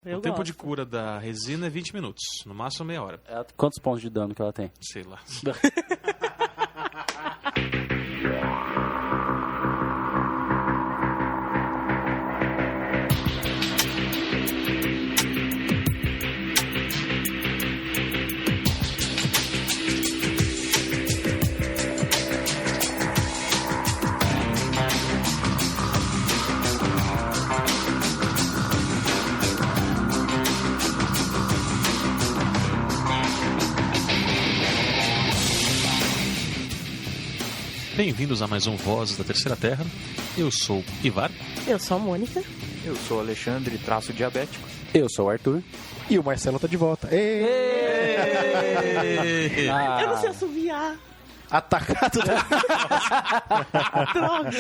O tempo de cura da resina é 20 minutos, no máximo meia hora. Quantos pontos de dano que ela tem? Sei lá. Bem-vindos a mais um Vozes da Terceira Terra. Eu sou Ivar. Eu sou a Mônica. Eu sou o Alexandre, traço diabético. Eu sou o Arthur. E o Marcelo tá de volta. Eu não sei assoviar. Atacado da... Droga.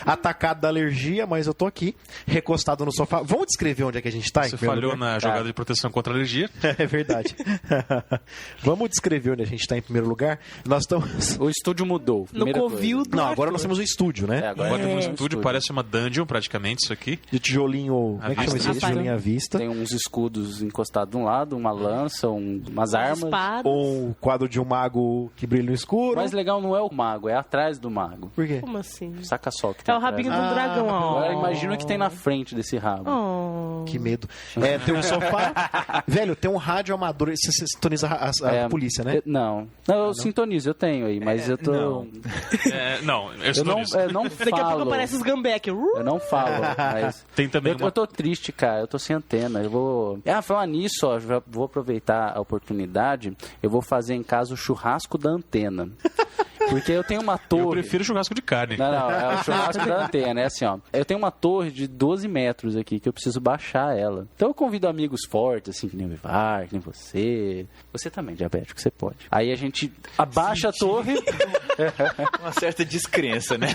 Atacado da alergia, mas eu tô aqui, recostado no sofá. Vamos descrever onde é que a gente tá? Você falhou na jogada de proteção contra a alergia. É verdade. Vamos descrever onde a gente tá em primeiro lugar. Nós estamos... O estúdio mudou. No covil do Não, agora nós temos um estúdio, né? Agora temos um estúdio, parece uma dungeon praticamente isso aqui. De tijolinho... Como é que chama esse tijolinho à vista? Tem uns escudos encostados de um lado, uma lança, umas armas. Espadas. Um quadro de um mago que brilha no escuro. O mais legal não é o mago, é atrás do mago. Por quê? Como assim? Saca só que tem É o rabinho do dragão, ó. Agora imagina o que tem na frente desse rabo. Oh. Que medo. Tem um sofá. Velho, tem um rádio amador. Você sintoniza a polícia, né? Não, eu sintonizo, eu tenho aí, mas eu tô... Eu não Daqui a pouco falo. aparece os Gambeck. Eu não falo, mas... Tem também eu tô triste, cara. Eu tô sem antena. Eu vou... falar nisso, ó. Já vou aproveitar a oportunidade. Eu vou fazer em casa o churrasco da antena. Porque eu tenho uma torre... Eu prefiro churrasco de carne. Não, é o churrasco da antena. É assim, ó. Eu tenho uma torre de 12 metros aqui que eu preciso baixar ela. Então eu convido amigos fortes, assim, que nem o Ivar, que nem você. Você também, diabético, você pode. Aí a gente abaixa a torre... Uma certa descrença, né?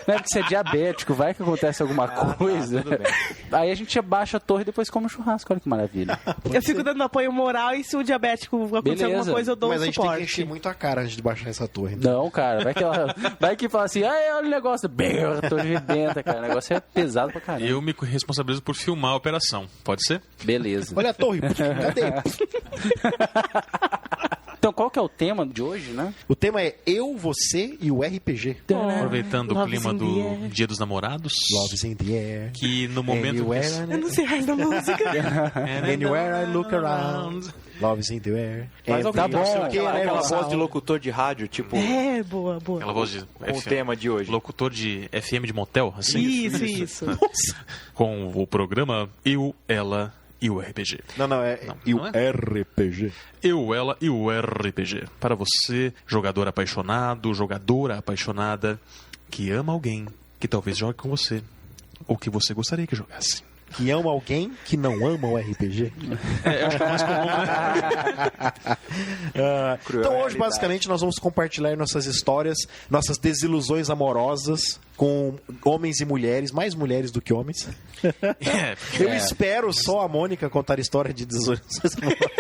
Não é porque você é diabético, vai que acontece alguma coisa. Tá, aí a gente abaixa a torre e depois come o churrasco. Olha que maravilha. Eu fico dando apoio moral e se o diabético acontecer alguma coisa, eu dou Mas um a gente tem que suporte. encher muito a cara antes de baixar essa torre. Né? Não, cara, vai que fala assim, olha o negócio, a torre rebenta, cara. O negócio é pesado pra caramba. Eu me responsabilizo por filmar a operação. Pode ser? Beleza. Olha a torre, cadê? Então, qual que é o tema de hoje, né? O tema é Eu, Você e o RPG. Aproveitando o Love's clima in the do air. Dia dos Namorados. Love's in the air. Que no momento... Eu não sei o resto da música. Anywhere I look around. Love's in the air. Mas tá bom. Aquela voz de locutor de rádio, tipo, É, boa. Aquela voz de com o tema de hoje. locutor de FM de motel, assim. Isso. Com o programa Eu, Ela e o RPG. Não, é e o não RPG. Eu, Ela e o RPG. Para você, jogador apaixonado, jogadora apaixonada, que ama alguém que talvez jogue com você, ou que você gostaria que jogasse. Que ama alguém que não ama o RPG. Acho que é mais comum, né? Então hoje, basicamente, nós vamos compartilhar nossas histórias, nossas desilusões amorosas com homens e mulheres, mais mulheres do que homens. Eu espero só a Mônica contar história de desilusões amorosas.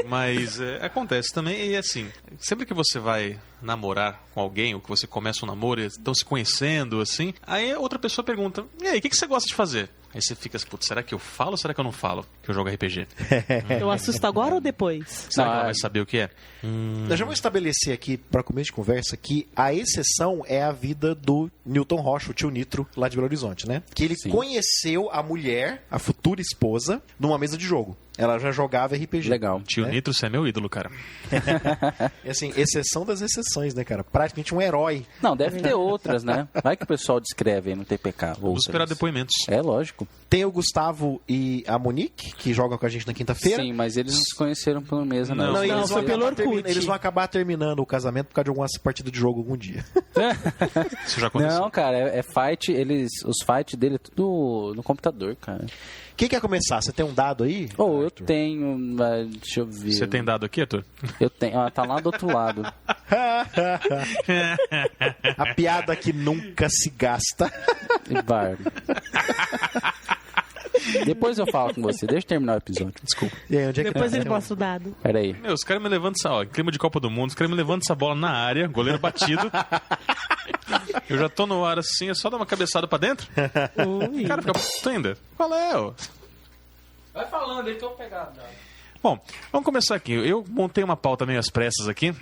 Mas acontece também, e assim, sempre que você vai namorar com alguém, ou que você começa um namoro e estão se conhecendo, assim, aí outra pessoa pergunta, e aí, o que você gosta de fazer? Aí você fica, putz, será que eu falo ou será que eu não falo que eu jogo RPG? Eu assusto agora ou depois? Será que ela vai saber o que é? Nós já vamos estabelecer aqui, para começo de conversa, que a exceção é a vida do Newton Rocha, o tio Nitro, lá de Belo Horizonte, né? Que ele conheceu a mulher, a futura esposa, numa mesa de jogo. Ela já jogava RPG. Legal. Tio Nitro, você é meu ídolo, cara. E assim, exceção das exceções, né, cara? Praticamente um herói. Não, deve ter outras, né? Vai que o pessoal descreve aí no TPK. Vamos esperar depoimentos. É, lógico. Tem o Gustavo e a Monique, que jogam com a gente na quinta-feira. Sim, mas eles não se conheceram pelo mesa, não. Não, eles foi pelo Orkut. Eles vão acabar terminando o casamento por causa de alguma partida de jogo algum dia. Isso já aconteceu. Não, cara, é fight, os fights dele é tudo no computador, cara. Quem quer começar? Você tem um dado aí? Eu Arthur? tenho, deixa eu ver. Você tem dado aqui, Arthur? Eu tenho, tá lá do outro lado. A piada que nunca se gasta. Ivar. Depois eu falo com você, deixa eu terminar o episódio. Desculpa. E aí, onde é que Depois tá? ele mostra o dado. Pera aí. Meu, os caras me levantam essa, ó, em clima de Copa do Mundo, os caras me levantam essa bola na área, goleiro batido. Eu já tô no ar assim, é só dar uma cabeçada pra dentro? Ui. O cara fica puto ainda. Qual é, ó? Vai falando aí que eu vou pegar. Bom, vamos começar aqui. Eu montei uma pauta meio às pressas aqui.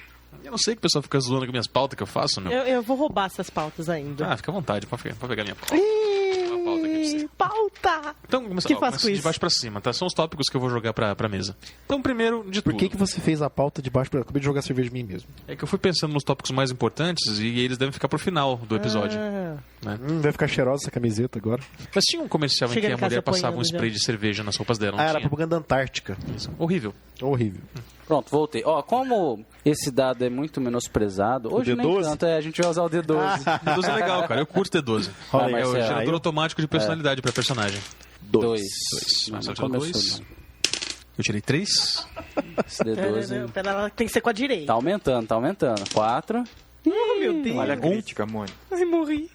Eu não sei que o pessoal fica zoando com minhas pautas que eu faço, meu. Eu vou roubar essas pautas ainda. Ah, fica à vontade, pode pegar minha pauta. Uma pauta aqui pra você. Pauta! Então, começa, Que faço com de isso? baixo pra cima, tá? São os tópicos que eu vou jogar pra mesa. Então, primeiro de tudo, Por que você fez a pauta de baixo pra... Acabei de jogar cerveja de mim mesmo. é que eu fui pensando nos tópicos mais importantes e eles devem ficar pro final do episódio. Ah, Vai ficar cheirosa essa camiseta agora. Mas tinha um comercial em Chega que em a casa mulher passava um apanhando spray já. de cerveja nas roupas dela, não Era tinha? propaganda antártica. Horrível. Horrível. Pronto, voltei. Ó, como esse dado é muito menosprezado, hoje nem D12? tanto, a gente vai usar o D12. D12 é legal, cara. Eu curto D12. Olha aí, É o Marcelo. gerador automático de personalidade pra personagem. Dois. Dois. Não, Marcelo não tirou começou, dois. não. Eu tirei 3. Esse D12 pera, ela tem que ser com a direita. tá aumentando, tá aumentando. 4, Oh, meu Deus. Olha a crítica, Mônica. Ai, morri.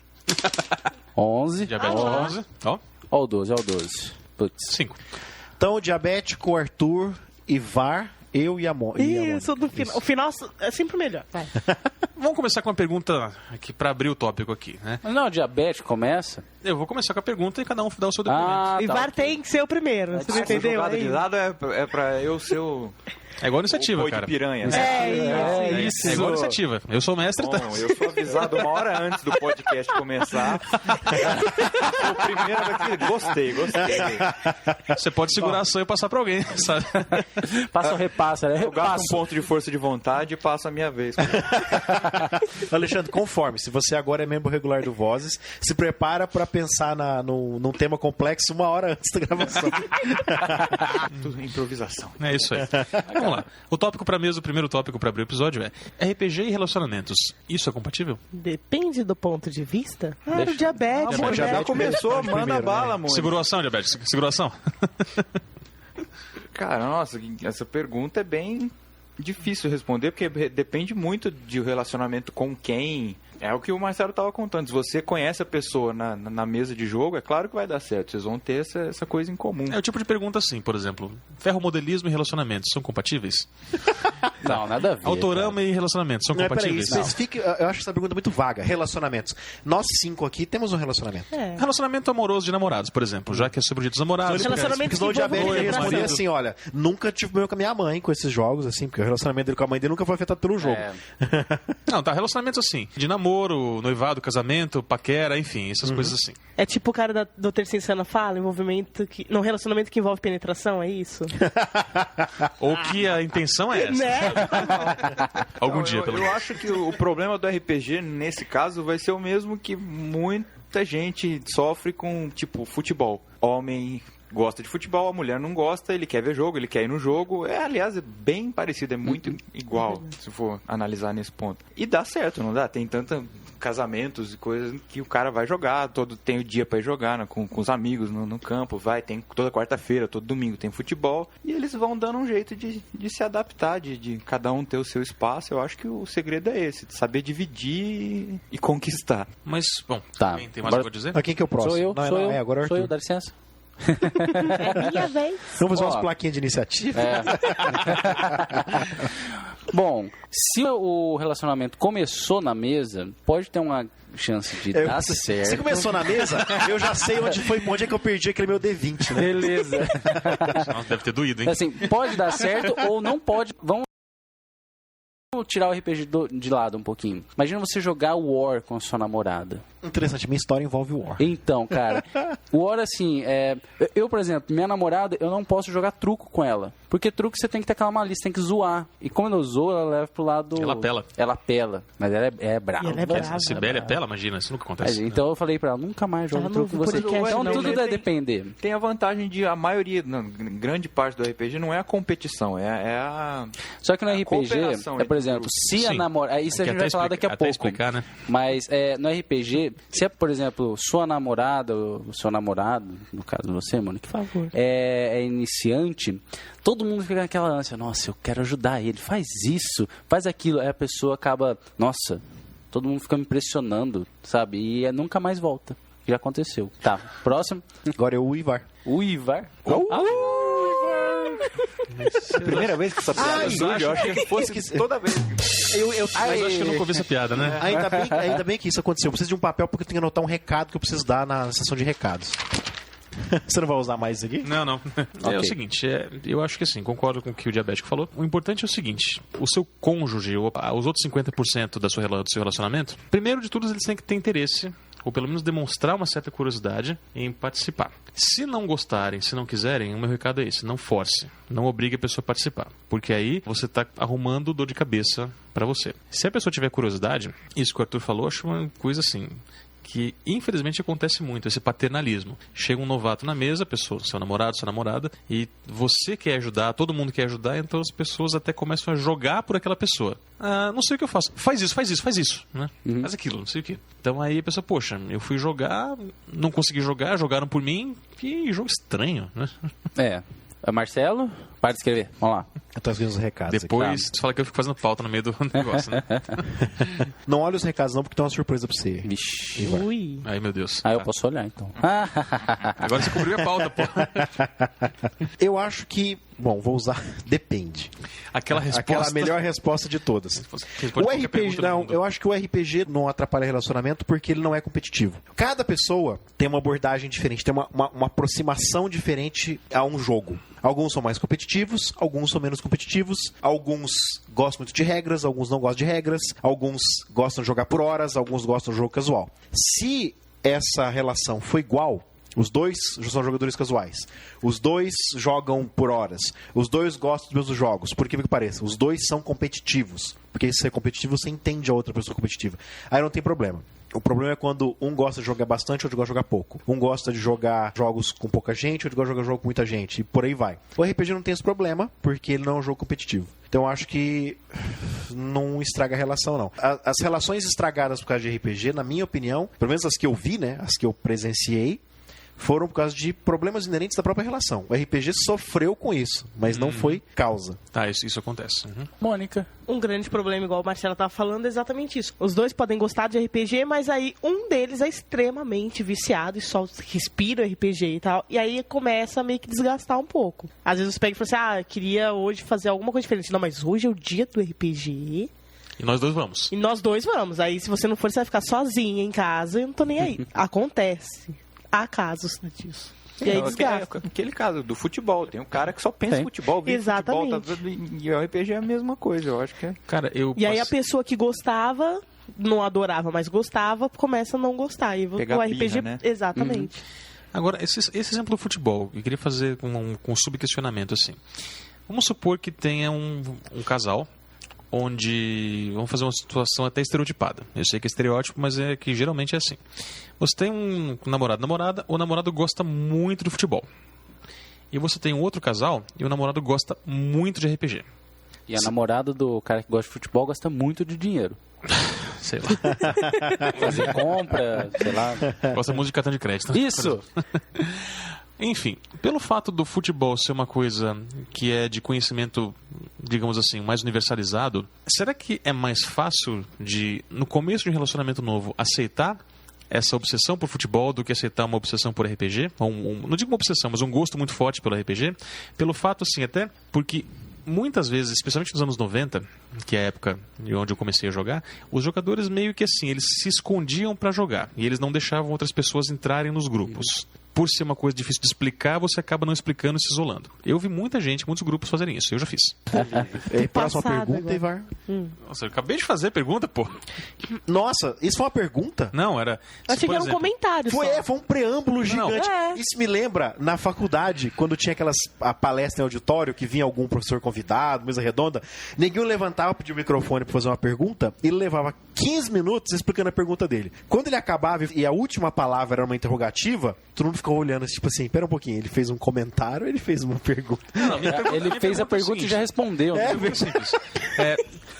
11. Diabético 11. Ó, Ó o 12, ó o 12. Putz. 5. Então, o diabético, o Arthur, Ivar, eu e a Mônica. Isso, do final. O final é sempre o melhor. Vai. Vamos começar com uma pergunta aqui pra abrir o tópico aqui, né? Mas não, o diabetes começa. Eu vou começar com a pergunta e cada um dá o seu depoimento. Ah, tá. Ivar ok. tem que ser o primeiro. Você não Essa entendeu? jogada aí? de lado é pra eu ser o É igual iniciativa, boi cara. de piranha. É isso. É igual iniciativa. Eu sou mestre, Bom, tá? eu sou avisado uma hora antes do podcast começar. O primeiro aqui, gostei. Você pode segurar a ação e passar pra alguém, sabe? Passa ou repassa, né? Eu gasto um Repassa. ponto de força de vontade e passo a minha vez. Alexandre, conforme. Se você agora é membro regular do Vozes, se prepara pra pensar num tema complexo uma hora antes da gravação. Tudo improvisação. É isso aí. Vamos lá. O tópico pra mesa, o primeiro tópico pra abrir o episódio é RPG e relacionamentos. Isso é compatível? Depende do ponto de vista. Ah, Deixa- o diabetes. Não, né? Já começou, manda primeiro, bala, Mônica. Segurou a ação, diabetes? Segurou a ação? Cara, nossa, essa pergunta é bem difícil de responder, porque depende muito de relacionamento com quem. É o que o Marcelo estava contando. Se você conhece a pessoa na mesa de jogo, é claro que vai dar certo. Vocês vão ter essa coisa em comum. É o tipo de pergunta assim, por exemplo. Ferromodelismo e relacionamentos são compatíveis? Não, nada a ver. Autorama e relacionamentos são Não, peraí, compatíveis? especifique, eu acho essa pergunta muito vaga. Relacionamentos. Nós 5 aqui temos um relacionamento. É. Relacionamento amoroso de namorados, por exemplo. Já que é sobre o dia dos namorados. Relacionamento Porque senão o que envolve diabético ia penetração. responder assim, olha, nunca tive problema com a minha mãe com esses jogos, assim, porque o relacionamento dele com a mãe dele nunca foi afetado pelo jogo. É. Não, tá, relacionamentos assim. De namoro, noivado, casamento, paquera, enfim, essas coisas assim. É tipo o cara da Doutor Cinciana fala, envolvimento que. Não, relacionamento que envolve penetração, é isso? Ou que a intenção é essa. Né? Algum dia, pelo Eu menos. acho que o problema do RPG, nesse caso, vai ser o mesmo que muita gente sofre com, tipo, futebol. Homem gosta de futebol, a mulher não gosta, ele quer ver jogo, ele quer ir no jogo. Aliás, é bem parecido, é muito igual, se for analisar nesse ponto. E dá certo, não dá? Tem tantos casamentos e coisas que o cara vai jogar, tem o dia pra ir jogar com os amigos no campo, tem toda quarta-feira, todo domingo tem futebol, e eles vão dando um jeito de se adaptar, de cada um ter o seu espaço. Eu acho que o segredo é esse, de saber dividir e conquistar. Mas, bom, Tá. tem mais algo a dizer? Mas quem que é o próximo? Sou eu, Não, sou não, eu. É, agora é o Sou eu, Arthur. dá licença. É minha vez. Vamos fazer Ó. umas plaquinhas de iniciativa? É. Bom, se o relacionamento começou na mesa, pode ter uma chance de dar certo. Você começou na mesa, eu já sei onde é que eu perdi aquele meu D20, né? Beleza. Nossa, deve ter doído, hein? Assim, pode dar certo ou não pode. Vamos tirar o RPG de lado um pouquinho. Imagina você jogar War com a sua namorada. Interessante, minha história envolve o War. Então, cara, War, assim, eu, por exemplo, minha namorada, eu não posso jogar truco com ela. Porque truco você tem que ter aquela malícia, tem que zoar. E como eu zoo, ela leva pro lado... Ela apela. Ela apela, mas ela é brava. E ela é brava. A Sibéria pela, imagina, isso nunca acontece. Então eu falei pra ela, nunca mais joga Ela truco não com você. podcast, Então não, tudo né? vai depender. Tem a vantagem de a maioria, grande parte do RPG não é a competição, é a... Só que no A RPG, cooperação por entre exemplo, grupos. se a Sim. namorada... Isso a Aqui gente vai falar daqui a até pouco. explicar, né? Mas no RPG, se é, por exemplo, sua namorada, ou seu namorado, no caso você, Mônica, Por favor. é iniciante, todo mundo fica naquela ânsia, nossa, eu quero ajudar ele, faz isso, faz aquilo. Aí a pessoa acaba, nossa, todo mundo fica me impressionando, sabe? E nunca mais volta. Já aconteceu. Tá, próximo. Agora eu, o Ivar. O Ivar. Primeira vez que essa piada surge, eu acho que fosse toda vez. Mas acho que eu nunca ouvi essa piada, né? Ainda bem que isso aconteceu. Eu preciso de um papel porque eu tenho que anotar um recado que eu preciso dar na sessão de recados. Você não vai usar mais isso aqui? Não. É o seguinte, eu acho que assim, concordo com o que o Diabético falou. O importante é o seguinte, o seu cônjuge, os outros 50% do seu relacionamento, primeiro de tudo eles têm que ter interesse, ou pelo menos demonstrar uma certa curiosidade em participar. Se não gostarem, se não quiserem, o meu recado é esse, não force, não obrigue a pessoa a participar, porque aí você está arrumando dor de cabeça para você. Se a pessoa tiver curiosidade, isso que o Arthur falou, acho uma coisa assim, que infelizmente acontece muito, esse paternalismo. Chega um novato na mesa, pessoa, seu namorado, sua namorada, e você quer ajudar, todo mundo quer ajudar, então as pessoas até começam a jogar por aquela pessoa. Ah, não sei o que eu faço. Faz isso, né? Faz aquilo, não sei o que. Então aí a pessoa, poxa, eu fui jogar, não consegui jogar, jogaram por mim, que jogo estranho, né? Marcelo, para de escrever. Vamos lá. Eu tô escrevendo os recados depois aqui. você fala que eu fico fazendo pauta no meio do negócio, né? Não olha os recados não, porque tem uma surpresa pra você. Vixe. Ui. Aí, meu Deus. Eu posso olhar, então. Agora você cobriu a pauta, pô. Eu acho que... Bom, vou usar... Depende. Aquela resposta... Aquela melhor resposta de todas. O RPG, não, eu acho que o RPG não atrapalha relacionamento porque ele não é competitivo. Cada pessoa tem uma abordagem diferente, tem uma aproximação diferente a um jogo. Alguns são mais competitivos, alguns são menos competitivos, alguns gostam muito de regras, alguns não gostam de regras, alguns gostam de jogar por horas, alguns gostam de jogo casual. Se essa relação for igual, os dois são jogadores casuais, os dois jogam por horas, os dois gostam dos mesmos jogos, por que pareça, os dois são competitivos, porque se é competitivo você entende a outra pessoa competitiva, aí não tem problema. O problema é quando um gosta de jogar bastante, outro gosta de jogar pouco. Um gosta de jogar jogos com pouca gente, outro gosta de jogar jogo com muita gente. E por aí vai. O RPG não tem esse problema, porque ele não é um jogo competitivo. Então eu acho que não estraga a relação, não. As relações estragadas por causa de RPG, na minha opinião, pelo menos as que eu vi, né? As que eu presenciei, foram por causa de problemas inerentes da própria relação. O RPG sofreu com isso, mas não foi causa. Tá, isso acontece. Mônica. Um grande problema, igual o Marcelo estava falando, é exatamente isso. Os dois podem gostar de RPG, mas aí um deles é extremamente viciado e só respira RPG e tal. E aí começa a meio que desgastar um pouco. Às vezes você pega e fala assim, queria hoje fazer alguma coisa diferente. Não, mas hoje é o dia do RPG... E nós dois vamos. E nós dois vamos. Aí se você não for, você vai ficar sozinha em casa e eu não tô nem aí. Acontece. Há casos disso. E aí desgasta. Aquele caso do futebol. Tem um cara que só pensa em futebol, vive exatamente. Futebol, e o RPG é a mesma coisa, eu acho que é. Cara, aí a pessoa que gostava, não adorava, mas gostava, começa a não gostar. E pegar o RPG, birra, né? Exatamente. Agora, esse exemplo do futebol, eu queria fazer com um subquestionamento assim. Vamos supor que tenha um casal onde vamos fazer uma situação até estereotipada. Eu sei que é estereótipo, mas é que geralmente é assim. Você tem um namorado, namorada, o namorado gosta muito de futebol. E você tem um outro casal e o namorado gosta muito de RPG. E a namorada do cara que gosta de futebol gosta muito de dinheiro. Sei lá. Fazer compra, sei lá. Gosta muito de cartão de crédito. Isso! Enfim, pelo fato do futebol ser uma coisa que é de conhecimento, digamos assim, mais universalizado, será que é mais fácil de, no começo de um relacionamento novo, aceitar essa obsessão por futebol do que aceitar uma obsessão por RPG? Não digo uma obsessão, mas um gosto muito forte pelo RPG? Pelo fato, assim, até porque muitas vezes, especialmente nos anos 90, que é a época onde eu comecei a jogar, os jogadores meio que assim, eles se escondiam para jogar e eles não deixavam outras pessoas entrarem nos grupos. Por ser uma coisa difícil de explicar, você acaba não explicando e se isolando. Eu vi muita gente, muitos grupos fazerem isso. Eu já fiz. Próxima pergunta, Ivar. Nossa, eu acabei de fazer a pergunta, pô. Nossa, isso foi uma pergunta? Não, era... Eu achei que era um comentário foi um preâmbulo gigante. É. Isso me lembra, na faculdade, quando tinha a palestra em auditório, que vinha algum professor convidado, mesa redonda, ninguém levantava, pedia o microfone para fazer uma pergunta, e ele levava 15 minutos explicando a pergunta dele. Quando ele acabava e a última palavra era uma interrogativa, todo mundo ficou olhando, tipo assim, pera um pouquinho, ele fez um comentário ou ele fez uma pergunta? Ele fez a pergunta e já respondeu. É bem simples.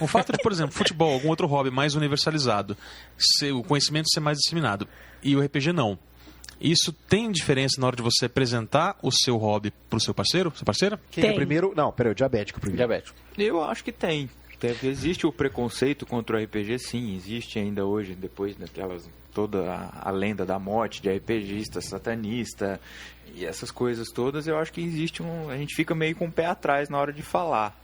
O fato de, por exemplo, futebol, algum outro hobby mais universalizado, o conhecimento ser mais disseminado, e o RPG não. Isso tem diferença na hora de você apresentar o seu hobby pro seu parceiro, sua parceira? Quem é primeiro? Não, peraí, o diabético primeiro. Diabético. Eu acho que tem. Existe o preconceito contra o RPG, sim, existe ainda hoje, depois daquelas toda a lenda da morte de RPGista, satanista e essas coisas todas, eu acho que existe a gente fica meio com o pé atrás na hora de falar.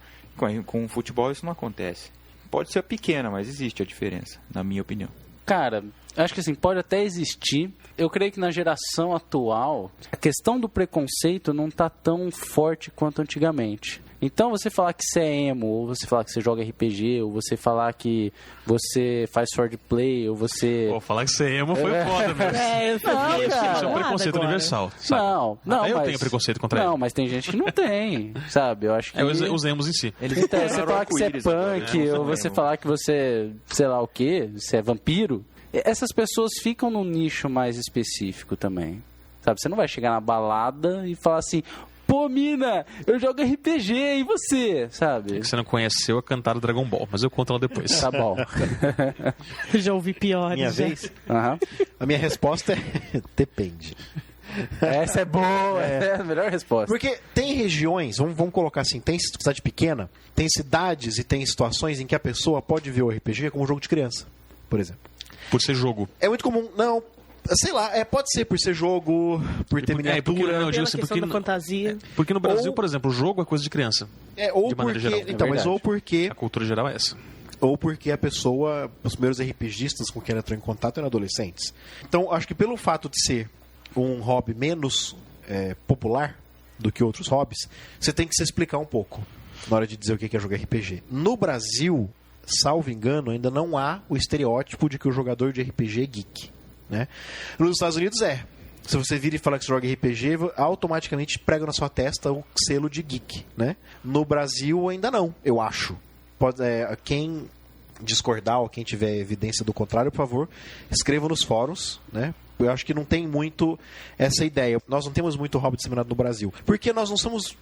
Com o futebol isso não acontece. Pode ser pequena, mas existe a diferença, na minha opinião. Cara, acho que assim, pode até existir. Eu creio que na geração atual, a questão do preconceito não tá tão forte quanto antigamente. Então, você falar que você é emo, ou você falar que você joga RPG, ou você falar que você faz swordplay, ou você... Pô, falar que você é emo foi foda, mesmo. Isso é um preconceito universal, sabe? Não, eu mas... tenho preconceito contra ele. Não, mas tem gente que não tem, sabe? Eu acho que... Os emos em si. Então, você falar que você é punk, ou você falar que você, sei lá o quê, você é vampiro, essas pessoas ficam num nicho mais específico também, sabe? Você não vai chegar na balada e falar assim... Pô, mina, eu jogo RPG, e você? Sabe? Você não conheceu a cantada Dragon Ball, mas eu conto ela depois. Tá bom. Já ouvi piores. Minha já. vez? Uhum. A minha resposta é depende. Essa é boa, é a melhor resposta. Porque tem regiões, vamos colocar assim, tem cidade pequena, tem cidades e tem situações em que a pessoa pode ver o RPG como um jogo de criança, por exemplo. Por ser jogo. É muito comum, não... Sei lá, pode ser por ser jogo, por ter miniatura. Eu digo Pela assim, questão da fantasia. porque no Brasil, Ou- por exemplo, o jogo é coisa de criança. Ou de maneira porque, geral. então, É mas verdade. ou porque A cultura geral é essa. ou porque a pessoa, os primeiros RPGistas com quem ela entrou em contato eram adolescentes. Então, acho que pelo fato de ser um hobby menos popular do que outros hobbies, você tem que se explicar um pouco na hora de dizer o que é jogar RPG. No Brasil, salvo engano, ainda não há o estereótipo de que o jogador de RPG é geek, né? Nos Estados Unidos se você vira e fala que você joga RPG, automaticamente prega na sua testa o selo de geek, né? No Brasil ainda não, eu acho. Quem discordar ou quem tiver evidência do contrário, por favor, escreva nos fóruns, né? Eu acho que não tem muito essa ideia. Nós não temos muito hobby disseminado no Brasil. Porque nós não somos...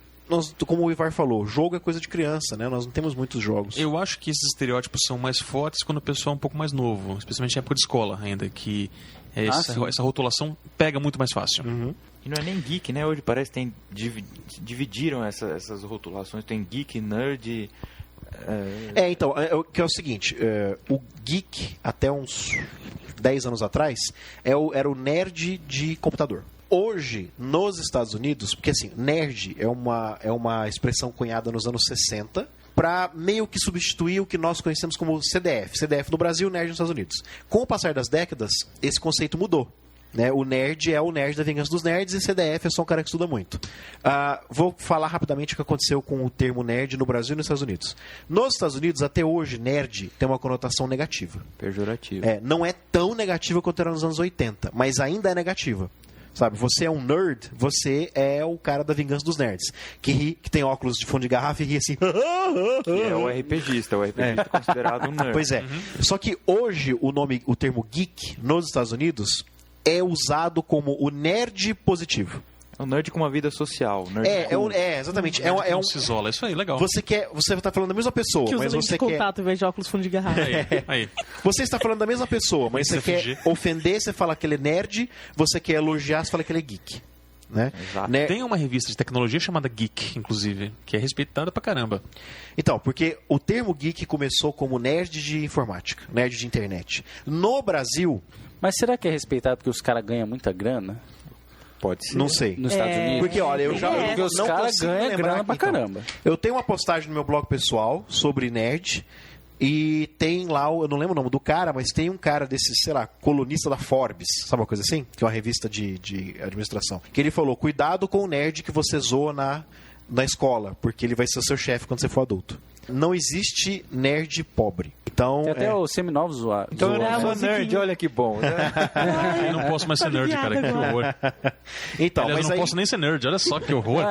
como o Ivar falou, jogo é coisa de criança, né? Nós não temos muitos jogos. Eu acho que esses estereótipos são mais fortes quando o pessoal é um pouco mais novo, especialmente em época de escola ainda, que essa rotulação pega muito mais fácil. E não é nem geek, né? Hoje parece que dividiram essas rotulações. Tem geek, nerd... Então, que é o seguinte, o geek, até uns 10 anos atrás, era o nerd de computador. Hoje, nos Estados Unidos, porque assim, nerd é uma expressão cunhada nos anos 60 para meio que substituir o que nós conhecemos como CDF. CDF no Brasil, nerd nos Estados Unidos. Com o passar das décadas, esse conceito mudou. Né? O nerd é o nerd da Vingança dos Nerds e CDF é só um cara que estuda muito. Vou falar rapidamente o que aconteceu com o termo nerd no Brasil e nos Estados Unidos. Nos Estados Unidos, até hoje, nerd tem uma conotação negativa. Pejorativo. Não é tão negativa quanto era nos anos 80, mas ainda é negativa. Sabe, você é um nerd, você é o cara da Vingança dos Nerds. Que tem óculos de fundo de garrafa e ri assim. Que é o RPGista. O RPGista é considerado um nerd. Pois é. Só que hoje o termo geek nos Estados Unidos é usado como o nerd positivo. É um nerd com uma vida social. Nerd Exatamente. Não se isola, isso aí, legal. Você tá falando da mesma pessoa, Que usa mas lente você de contato em vez de óculos fundo de garrafa. Aí. Você está falando da mesma pessoa, mas você CFG. quer ofender, você fala que ele é nerd, você quer elogiar, você fala que ele é geek. Né? Exato. Tem uma revista de tecnologia chamada Geek, inclusive, que é respeitada pra caramba. Então, porque o termo geek começou como nerd de informática, nerd de internet. No Brasil, Mas será que é respeitado porque os caras ganham muita grana Pode ser. não sei. nos Estados Unidos? Porque, olha, eu já Porque os não caras consigo ganham lembrar grana aqui, pra então. caramba. Eu tenho uma postagem no meu blog pessoal sobre nerd. E tem lá, eu não lembro o nome do cara, mas tem um cara desse, sei lá, colunista da Forbes, sabe uma coisa assim? Que é uma revista de administração. Que ele falou, cuidado com o nerd que você zoa na escola, porque ele vai ser seu chefe quando você for adulto. Não existe nerd pobre. Então, Tem até o seminovos zoar. Então eu É a não sou musiquinha. nerd, olha que bom. Né? Eu não posso mais ser nerd, cara, que horror. então Aliás, mas eu não aí, posso nem ser nerd, olha só que horror.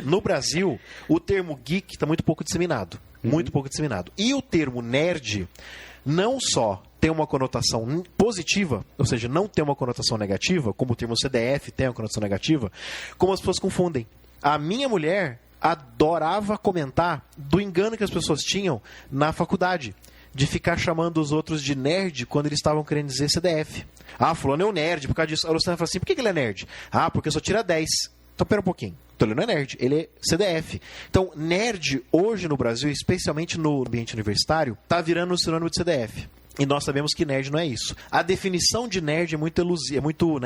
no Brasil, o termo geek está muito pouco disseminado. Muito pouco disseminado. E o termo nerd não só tem uma conotação positiva, ou seja, não tem uma conotação negativa, como o termo CDF tem uma conotação negativa, como as pessoas confundem. A minha mulher adorava comentar do engano que as pessoas tinham na faculdade, de ficar chamando os outros de nerd quando eles estavam querendo dizer CDF. Fulano é um nerd, por causa disso. A Luciana fala assim, por que ele é nerd? Porque só tira 10. Então, pera um pouquinho. Então, ele não é nerd, ele é CDF. Então, nerd, hoje no Brasil, especialmente no ambiente universitário, tá virando um sinônimo de CDF. E nós sabemos que nerd não é isso. A definição de nerd é muito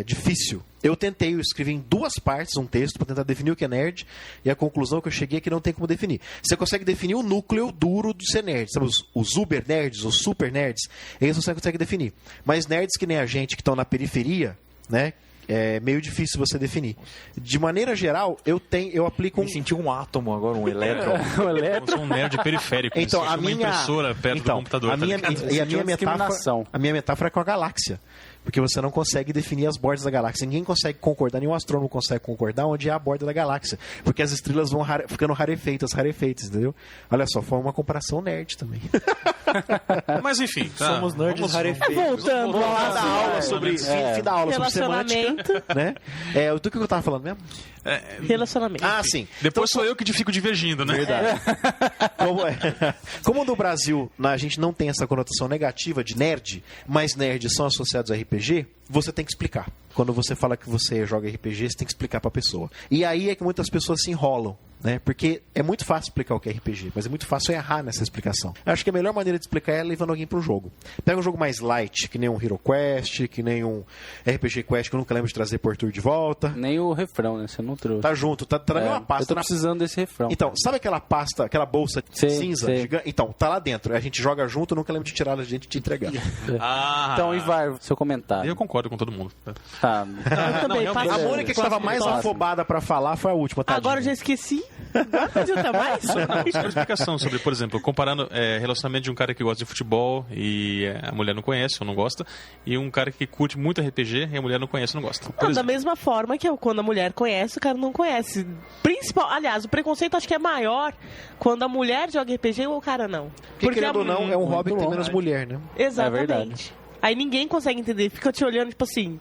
difícil. Eu escrevi em 2 partes um texto para tentar definir o que é nerd, e a conclusão que eu cheguei é que não tem como definir. Você consegue definir o núcleo duro do ser nerd. Sabe, os uber nerds, os super nerds, eles você consegue definir. Mas nerds que nem a gente, que estão na periferia, né? É meio difícil você definir. De maneira geral, eu aplico Me senti um átomo agora, um elétron. Eu sou um nerd periférico. Então, uma impressora perto do computador. A minha metáfora é com a galáxia. Porque você não consegue definir as bordas da galáxia. Ninguém consegue concordar, nenhum astrônomo consegue concordar onde é a borda da galáxia. Porque as estrelas vão ficando rarefeitas, entendeu? Olha só, foi uma comparação nerd também. Mas enfim, Somos nerds rarefeitos. Voltando lá da aula sobre fim da aula sobre semântica, né? Do que eu tava falando mesmo? Relacionamento. Ah, sim. Depois sou eu que fico divergindo, né? Verdade. Como no Brasil a gente não tem essa conotação negativa de nerd, mas nerds são associados a RPG, você tem que explicar. Quando você fala que você joga RPG, você tem que explicar pra pessoa. E aí é que muitas pessoas se enrolam, né? Porque é muito fácil explicar o que é RPG, mas é muito fácil errar nessa explicação. Eu acho que a melhor maneira de explicar é levando alguém pro jogo. Pega um jogo mais light, que nem um Hero Quest, que nem um RPG Quest, que eu nunca lembro de trazer por tour de volta. Nem o refrão, né? Você não trouxe. Tá junto, tá na mesma pasta. Eu tô precisando desse refrão. Então, sabe aquela pasta, aquela bolsa cinza gigante? Então, tá lá dentro. A gente joga junto, eu nunca lembro de tirar ela de dentro e te entregar. Então, Ivar, seu comentário. Eu concordo com todo mundo. Tá. Também, realmente. A Mônica que estava mais afobada pra falar foi a última, tá? Agora eu já esqueci. Agora não adianta mais. Só uma explicação sobre, por exemplo, comparando relacionamento de um cara que gosta de futebol e a mulher não conhece ou não gosta, e um cara que curte muito RPG e a mulher não conhece ou não gosta. Da mesma forma que quando a mulher conhece, o cara não conhece. Aliás, o preconceito acho que é maior quando a mulher joga RPG ou o cara não. Porque querendo ou não, é um hobby que tem menos mulher, né? Exatamente. É verdade. Aí ninguém consegue entender. Fica te olhando, tipo assim,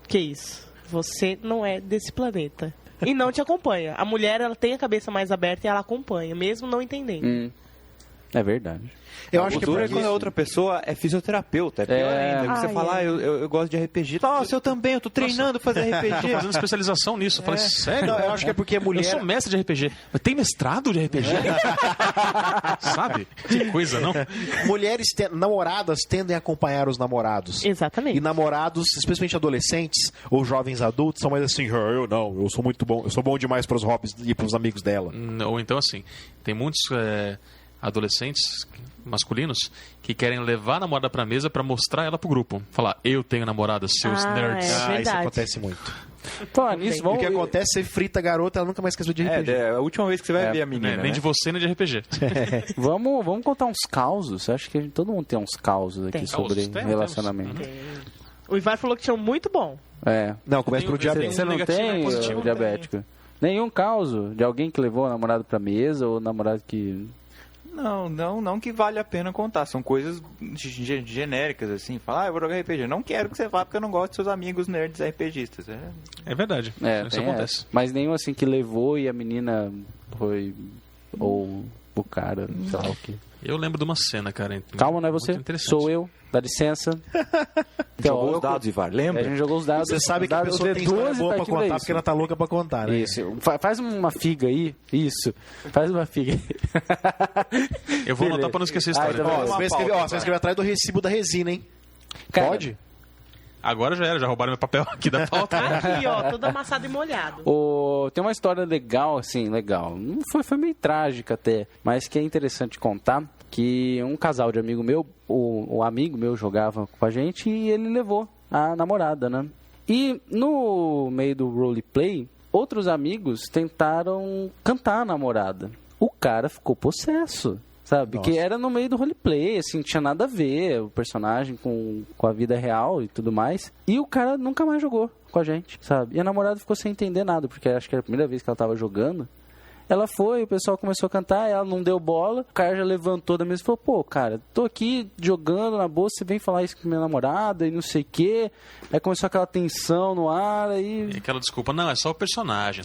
que isso? Você não é desse planeta. E não te acompanha. A mulher, ela tem a cabeça mais aberta e ela acompanha, mesmo não entendendo. É verdade. Eu acho que quando a outra pessoa é fisioterapeuta, é pior ainda. Você fala, eu gosto de RPG. Nossa, eu também, eu tô treinando pra fazer RPG. Tô fazendo especialização nisso. Eu falei, sério? Não, eu acho que é porque a mulher... Eu sou mestre de RPG. Mas tem mestrado de RPG? Sabe? Que coisa, não? Mulheres, namoradas, tendem a acompanhar os namorados. Exatamente. E namorados, especialmente adolescentes ou jovens adultos, são mais assim, eu sou muito bom, eu sou bom demais pros hobbies e pros amigos dela. Ou então, assim, tem muitos adolescentes masculinos que querem levar a namorada pra mesa pra mostrar ela pro grupo. Falar, eu tenho namorada, seus nerds. Isso acontece muito. Pô, nisso, O que acontece, você frita a garota, ela nunca mais quer saber de RPG. É a última vez que você vai ver a menina, Nem de você, nem de RPG. Vamos contar uns causos. Acho que todo mundo tem uns causos aqui sobre relacionamento. O Ivar falou que tinha um muito bom. Não, começa pelo diabético. Você não tem o diabético? Nenhum caso de alguém que levou o namorado pra mesa ou namorado que... Não que vale a pena contar. São coisas genéricas, assim. Falar, eu vou jogar RPG. Não quero que você vá porque eu não gosto de seus amigos nerds RPGistas. É verdade. Isso acontece. Mas nenhum assim que levou e a menina foi... Ou o cara, sei lá o que. Eu lembro de uma cena, cara. Calma, não é você? Sou eu. Dá licença. Jogou os dados, Ivar, lembra? A gente jogou os dados. Você sabe que a pessoa tem história boa pra contar porque ela tá louca pra contar, né? Isso. Faz uma figa aí. Isso. Faz uma figa aí. Eu vou anotar pra não esquecer a história. Você vai escrever atrás do recibo da resina, hein? Cara, pode? Agora já roubaram meu papel aqui da pauta. Aqui, ó, todo amassado e molhado. Tem uma história legal, assim, legal. Não foi meio trágica até, mas que é interessante contar. Que um casal de amigo meu, o amigo meu jogava com a gente e ele levou a namorada, né? E no meio do roleplay, outros amigos tentaram cantar a namorada. O cara ficou possesso, sabe? Nossa. Que era no meio do roleplay, assim, não tinha nada a ver o personagem com a vida real e tudo mais. E o cara nunca mais jogou com a gente, sabe? E a namorada ficou sem entender nada, porque acho que era a primeira vez que ela tava jogando. Ela foi, o pessoal começou a cantar, ela não deu bola, o cara já levantou da mesa e falou, pô, cara, tô aqui jogando na bolsa, você vem falar isso com minha namorada e não sei o quê. Aí começou aquela tensão no ar, aí... E aquela desculpa, não, é só o personagem,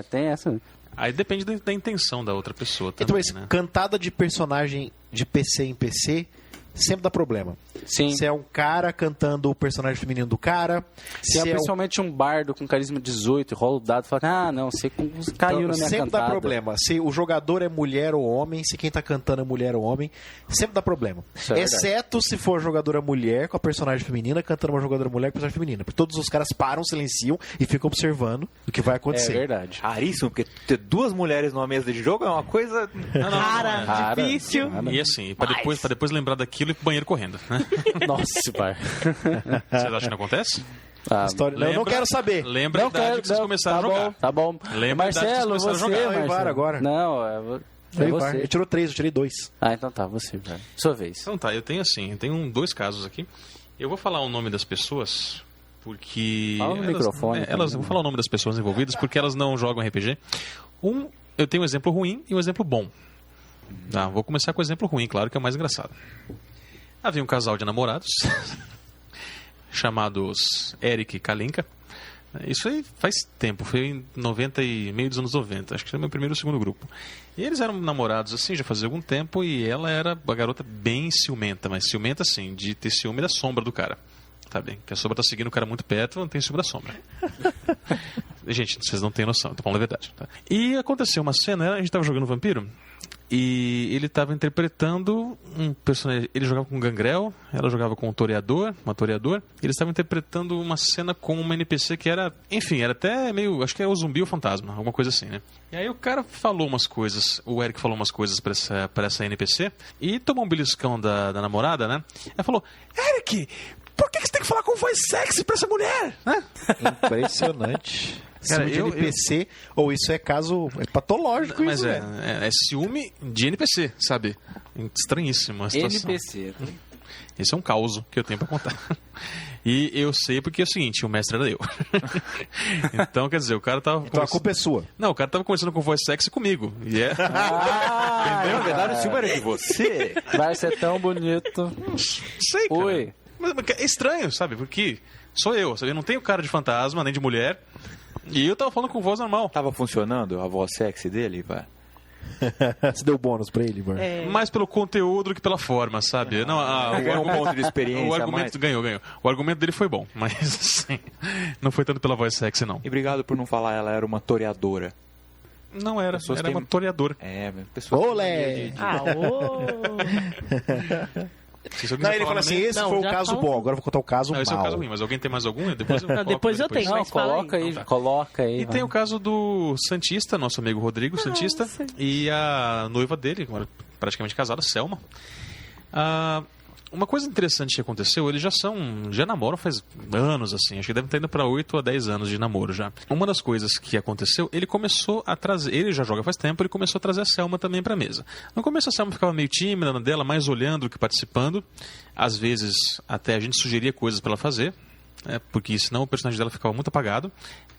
tem essa... Aí depende da intenção da outra pessoa também, Então, né? cantada de personagem de PC em PC sempre dá problema. Sim. Se é um cara cantando o personagem feminino do cara, Se é principalmente um bardo com carisma 18, rola o dado e fala, não, você caiu Então, na minha sempre cantada. dá problema. Se o jogador é mulher ou homem, se quem tá cantando é mulher ou homem, sempre dá problema. Isso é Exceto se for a jogadora mulher com a personagem feminina cantando uma jogadora mulher com a personagem feminina. Porque todos os caras param, silenciam e ficam observando o que vai É acontecer. verdade. Raríssimo, porque ter duas mulheres numa mesa de jogo é uma coisa... Cara, Rara. difícil. E assim, pra depois lembrar daquilo e ir pro banheiro correndo, né? Nossa, pai. Vocês acham que não acontece? História... Não, eu não quero saber. Lembra a idade que vocês começaram a jogar. Tá bom. Lembra a idade que vocês Marcelo, começaram a você, jogar. Vai, VAR Marcelo. agora. Não, é VAR. você. Ele tirou 3, eu tirei 2. Então tá, você, velho. Sua vez. Então tá, eu tenho 2 casos aqui. Eu vou falar o nome das pessoas, porque... Fala no microfone também, vou falar o nome das pessoas envolvidas, porque elas não jogam RPG. Eu tenho um exemplo ruim e um exemplo bom. Tá, vou começar com o exemplo ruim, claro, que é o mais engraçado. Havia um casal de namorados, chamados Eric e Kalinka. Isso aí faz tempo, foi em meio dos anos 90, acho que foi meu primeiro ou segundo grupo. E eles eram namorados assim, já fazia algum tempo, e ela era uma garota bem ciumenta, mas ciumenta assim, de ter ciúme da sombra do cara. Tá bem, que a sombra tá seguindo o cara muito perto, não tem ciúme da sombra. Gente, vocês não têm noção, tô falando a verdade. Tá? E aconteceu uma cena, a gente tava jogando Vampiro, e ele estava interpretando um personagem. Ele jogava com um gangrel, ela jogava com um toreador. Eles estavam interpretando uma cena com uma NPC que era, enfim, era até meio, acho que era o zumbi ou fantasma, alguma coisa assim, né? E aí o cara falou umas coisas, o Eric falou umas coisas pra essa NPC e tomou um beliscão da namorada, né? Ela falou: Eric, por que você tem que falar com voz sexy pra essa mulher? Né? Impressionante. Cara, Ciúme de NPC, ou isso é caso patológico, mas isso, é ciúme de NPC, sabe? Estranhíssima a situação. NPC. Esse é um caos que eu tenho pra contar. E eu sei porque é o seguinte, o mestre era eu. Então, quer dizer, o cara tava... Então a culpa é sua. Não, o cara tava conversando com voz sexy comigo. E é... Na verdade, o ciúme era de você. Vai ser tão bonito. Sei, cara. Oi. Mas é estranho, sabe? Porque sou eu, sabe? Eu não tenho cara de fantasma, nem de mulher. E eu tava falando com voz normal. Tava funcionando a voz sexy dele, vai? Você deu bônus pra ele, mano. Mais pelo conteúdo do que pela forma, sabe? Não, Ganhou um ponto de experiência o a argumento mais. ganhou. O argumento dele foi bom, mas assim, não foi tanto pela voz sexy, não. E obrigado por não falar, ela era uma toreadora. Não era, Pessoas era têm- uma toreadora. É, pessoa. Olé! Se eu quiser Não, ele falar fala assim, também- esse Não, foi o já caso fala. bom, agora eu vou contar o caso Não, esse é o mal. caso ruim, mas alguém tem mais algum? Depois eu, coloco depois eu tenho. Não, Mas fala aí. coloca aí, Então tá. coloca aí. E tem o caso do Santista, nosso amigo Rodrigo Santista, e a noiva dele, agora praticamente casada, Selma. Uma coisa interessante que aconteceu, eles já namoram faz anos, assim, acho que devem estar indo para 8 a 10 anos de namoro já. Uma das coisas que aconteceu, ele começou a trazer, ele já joga faz tempo, ele começou a trazer a Selma também para mesa. No começo a Selma ficava meio tímida na dela, mais olhando do que participando. Às vezes até a gente sugeria coisas para ela fazer, porque senão o personagem dela ficava muito apagado.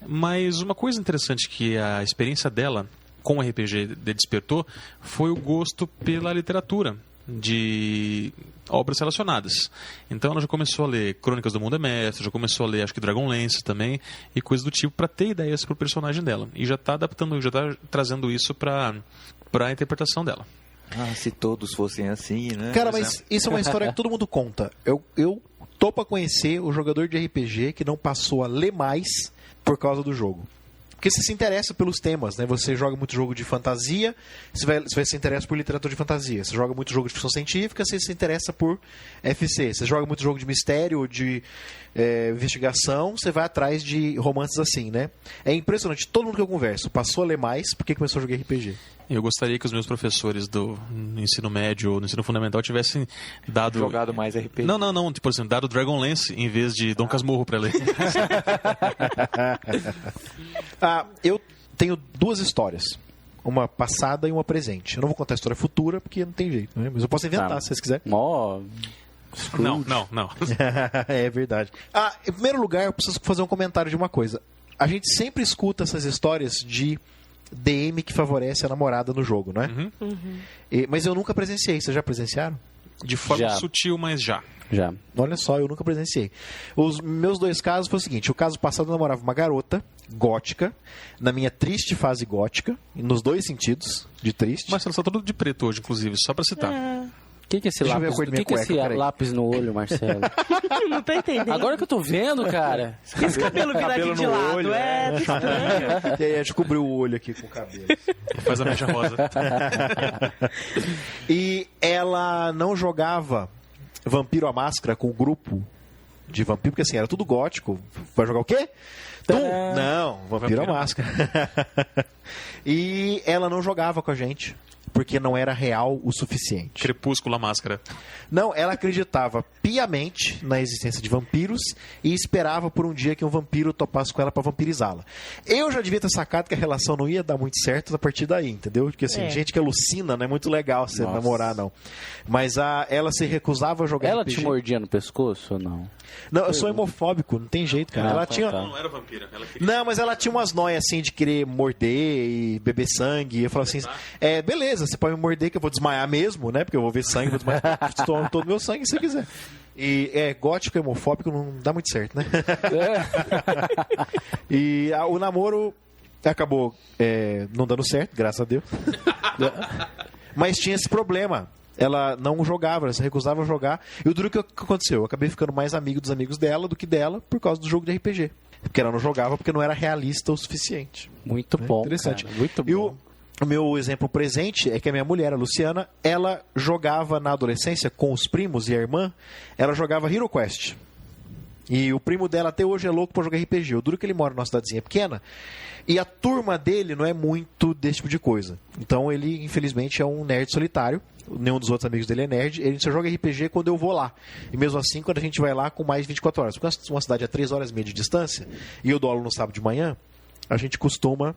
Mas uma coisa interessante que a experiência dela com o RPG despertou foi o gosto pela literatura de obras relacionadas. Então ela já começou a ler Crônicas do Mundo é Mestre, já começou a ler, acho que Dragonlance também, e coisas do tipo para ter ideias pro personagem dela. E já está adaptando, já está trazendo isso para a interpretação dela. Ah, se todos fossem assim, né? Cara, mas isso é uma história que todo mundo conta. Eu tô pra conhecer o jogador de RPG que não passou a ler mais por causa do jogo. Porque você se interessa pelos temas, né? Você joga muito jogo de fantasia, você se interessa por literatura de fantasia. Você joga muito jogo de ficção científica, você se interessa por FC. Você joga muito jogo de mistério, de investigação, você vai atrás de romances assim, né? É impressionante. Todo mundo que eu converso passou a ler mais porque começou a jogar RPG. Eu gostaria que os meus professores do ensino médio ou do ensino fundamental tivessem dado... Jogado mais RPG. Não. Tipo assim, dado Dragonlance em vez de Dom Casmurro pra ler. Eu tenho duas histórias. Uma passada e uma presente. Eu não vou contar a história futura porque não tem jeito, né? Mas eu posso inventar Tá. se vocês quiserem. Ó, Não. É verdade. Em primeiro lugar, eu preciso fazer um comentário de uma coisa. A gente sempre escuta essas histórias de DM que favorece a namorada no jogo, não é? Mas eu nunca presenciei. Vocês já presenciaram? De forma Já. sutil, mas já. já. Olha só, eu nunca presenciei. Os meus dois casos foi o seguinte: o caso passado eu namorava uma garota gótica, na minha triste fase gótica, nos dois sentidos de triste. Mas ela está todo de preto hoje, inclusive, só pra citar. O que é esse Deixa eu ver a lápis? cor O da minha que é esse cueca, peraí. lápis no olho, Marcelo? Não tô entendendo. Agora que eu tô vendo, cara. Esse cabelo viradinho de no lado, olho, tá estranho. E aí a gente cobriu o olho aqui com o cabelo. Faz a mecha rosa. E ela não jogava Vampiro à Máscara com o grupo de vampiro, porque assim, era tudo gótico. Vai jogar o quê? Tadã! Não, Vampiro à Máscara. E ela não jogava com a gente, porque não era real o suficiente. Crepúsculo, a máscara. Não, ela acreditava piamente na existência de vampiros e esperava por um dia que um vampiro topasse com ela pra vampirizá-la. Eu já devia ter sacado que a relação não ia dar muito certo a partir daí, entendeu? Porque assim, gente que alucina não é muito legal você namorar, não. Mas ela se recusava a jogar Ela RPG. te mordia no pescoço ou não? Não, eu sou homofóbico, não tem jeito, cara. Ah, Ela tá, tinha... tá. Não era vampira. Ela queria... Não, mas ela tinha umas noias assim de querer morder e beber sangue. Eu falava assim: beleza, você pode me morder que eu vou desmaiar mesmo, né? Porque eu vou ver sangue, vou desmaiar, toma todo o meu sangue se você quiser. E gótico e homofóbico não dá muito certo, né? E o namoro acabou não dando certo, graças a Deus. Mas tinha esse problema. Ela não jogava, ela se recusava a jogar. E o duro que aconteceu? Eu acabei ficando mais amigo dos amigos dela do que dela por causa do jogo de RPG. Porque ela não jogava porque não era realista o suficiente. Muito bom, Interessante. cara, muito E bom. o meu exemplo presente é que a minha mulher, a Luciana, ela jogava na adolescência com os primos e a irmã, ela jogava Hero Quest. E o primo dela até hoje é louco pra jogar RPG. O duro que ele mora numa cidadezinha pequena e a turma dele não é muito desse tipo de coisa. Então ele, infelizmente, é um nerd solitário. Nenhum dos outros amigos dele é nerd. Ele só joga RPG quando eu vou lá. E mesmo assim, quando a gente vai lá com mais de 24 horas. Porque uma cidade a 3 horas e meia de distância e eu dou aula no sábado de manhã, a gente costuma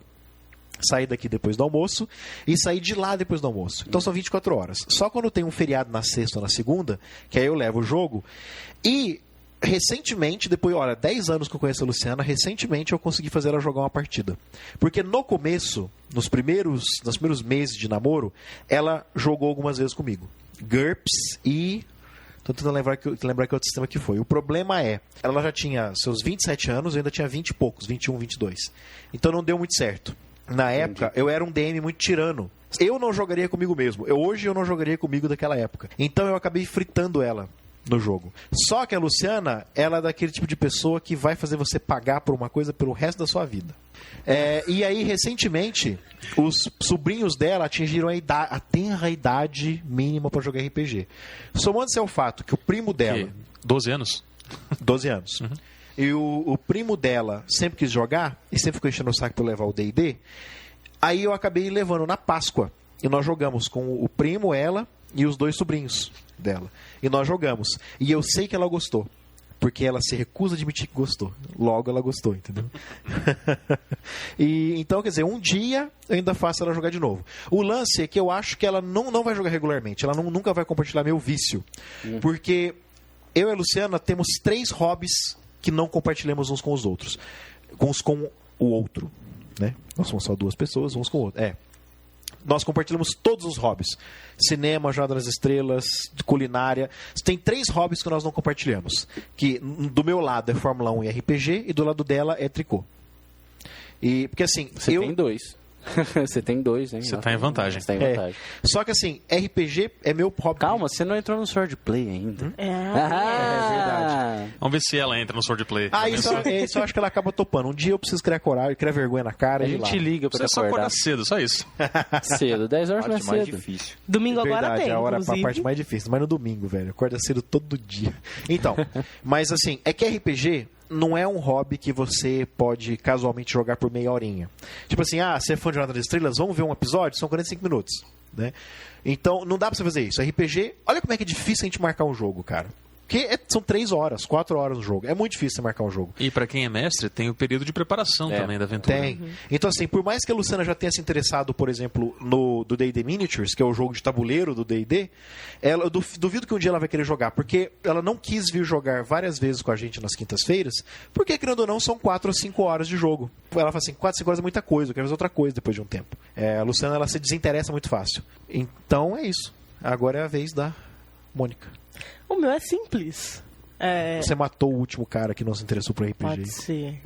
sair daqui depois do almoço e sair de lá depois do almoço. Então são 24 horas. Só quando tem um feriado na sexta ou na segunda, que aí eu levo o jogo. E recentemente, depois, 10 anos que eu conheço a Luciana, recentemente eu consegui fazer ela jogar uma partida. Porque no começo, nos primeiros meses de namoro, ela jogou algumas vezes comigo. GURPS e... Tô tentando lembrar que outro sistema que foi. O problema é, ela já tinha seus 27 anos, eu ainda tinha 20 e poucos, 21, 22. Então não deu muito certo. Na época, eu era um DM muito tirano. Eu não jogaria comigo mesmo. Hoje eu não jogaria comigo daquela época. Então eu acabei fritando ela no jogo. Só que a Luciana, ela é daquele tipo de pessoa que vai fazer você pagar por uma coisa pelo resto da sua vida. E aí, recentemente, os sobrinhos dela atingiram a tenra idade mínima para jogar RPG. Somando-se ao fato que o primo dela... Que? 12 anos? 12 anos. Uhum. E o primo dela sempre quis jogar e sempre ficou enchendo o saco para levar o D&D. Aí eu acabei levando na Páscoa. E nós jogamos com o primo, ela e os 2 sobrinhos dela. E nós jogamos. E eu sei que ela gostou. Porque ela se recusa a admitir que gostou. Logo ela gostou, entendeu? E então, quer dizer, um dia eu ainda faço ela jogar de novo. O lance é que eu acho que ela não vai jogar regularmente. Ela nunca vai compartilhar meu vício. Porque eu e a Luciana temos 3 hobbies que não compartilhamos uns com os outros. Uns com o outro. Né? Nós somos só 2 pessoas, uns com o outro. Nós compartilhamos todos os hobbies. Cinema, Jornada das Estrelas, culinária. Tem 3 hobbies que nós não compartilhamos. Que do meu lado é Fórmula 1 e RPG, e do lado dela é tricô. E, porque assim... Você tem 2. Você tem 2, hein? Você tá em vantagem. Você tá em vantagem. Só que assim, RPG é meu hobby. Calma, você não entrou no Swordplay ainda. É verdade. Vamos ver se ela entra no Swordplay. Isso eu acho que ela acaba topando. Um dia eu preciso criar coragem, criar vergonha na cara A e ir lá. gente liga pra Você só acordar. acordar cedo, só isso. Cedo, 10 horas A não é parte mais cedo. difícil. Domingo agora Verdade, tem, a hora a inclusive. parte mais difícil, mas no domingo, velho. Acorda cedo todo dia. Então, mas assim, é que RPG não é um hobby que você pode casualmente jogar por meia horinha. Tipo assim, você é fã de Jornada das Estrelas, vamos ver um episódio? São 45 minutos, né? Então, não dá pra você fazer isso. RPG, olha como é que é difícil a gente marcar um jogo, cara. Porque são 3 horas, 4 horas no jogo. É muito difícil você marcar um jogo. E pra quem é mestre, tem o período de preparação também da aventura. Tem. Então, assim, por mais que a Luciana já tenha se interessado, por exemplo, do D&D Miniatures, que é o jogo de tabuleiro do D&D, eu duvido que um dia ela vai querer jogar, porque ela não quis vir jogar várias vezes com a gente nas quintas-feiras, porque, querendo ou não, são 4 ou 5 horas de jogo. Ela fala assim, 4 ou 5 horas é muita coisa, eu quero fazer outra coisa depois de um tempo. A Luciana, ela se desinteressa muito fácil. Então, é isso. Agora é a vez da Mônica. O meu é simples. Você matou o último cara que não se interessou por RPG. Pode ser.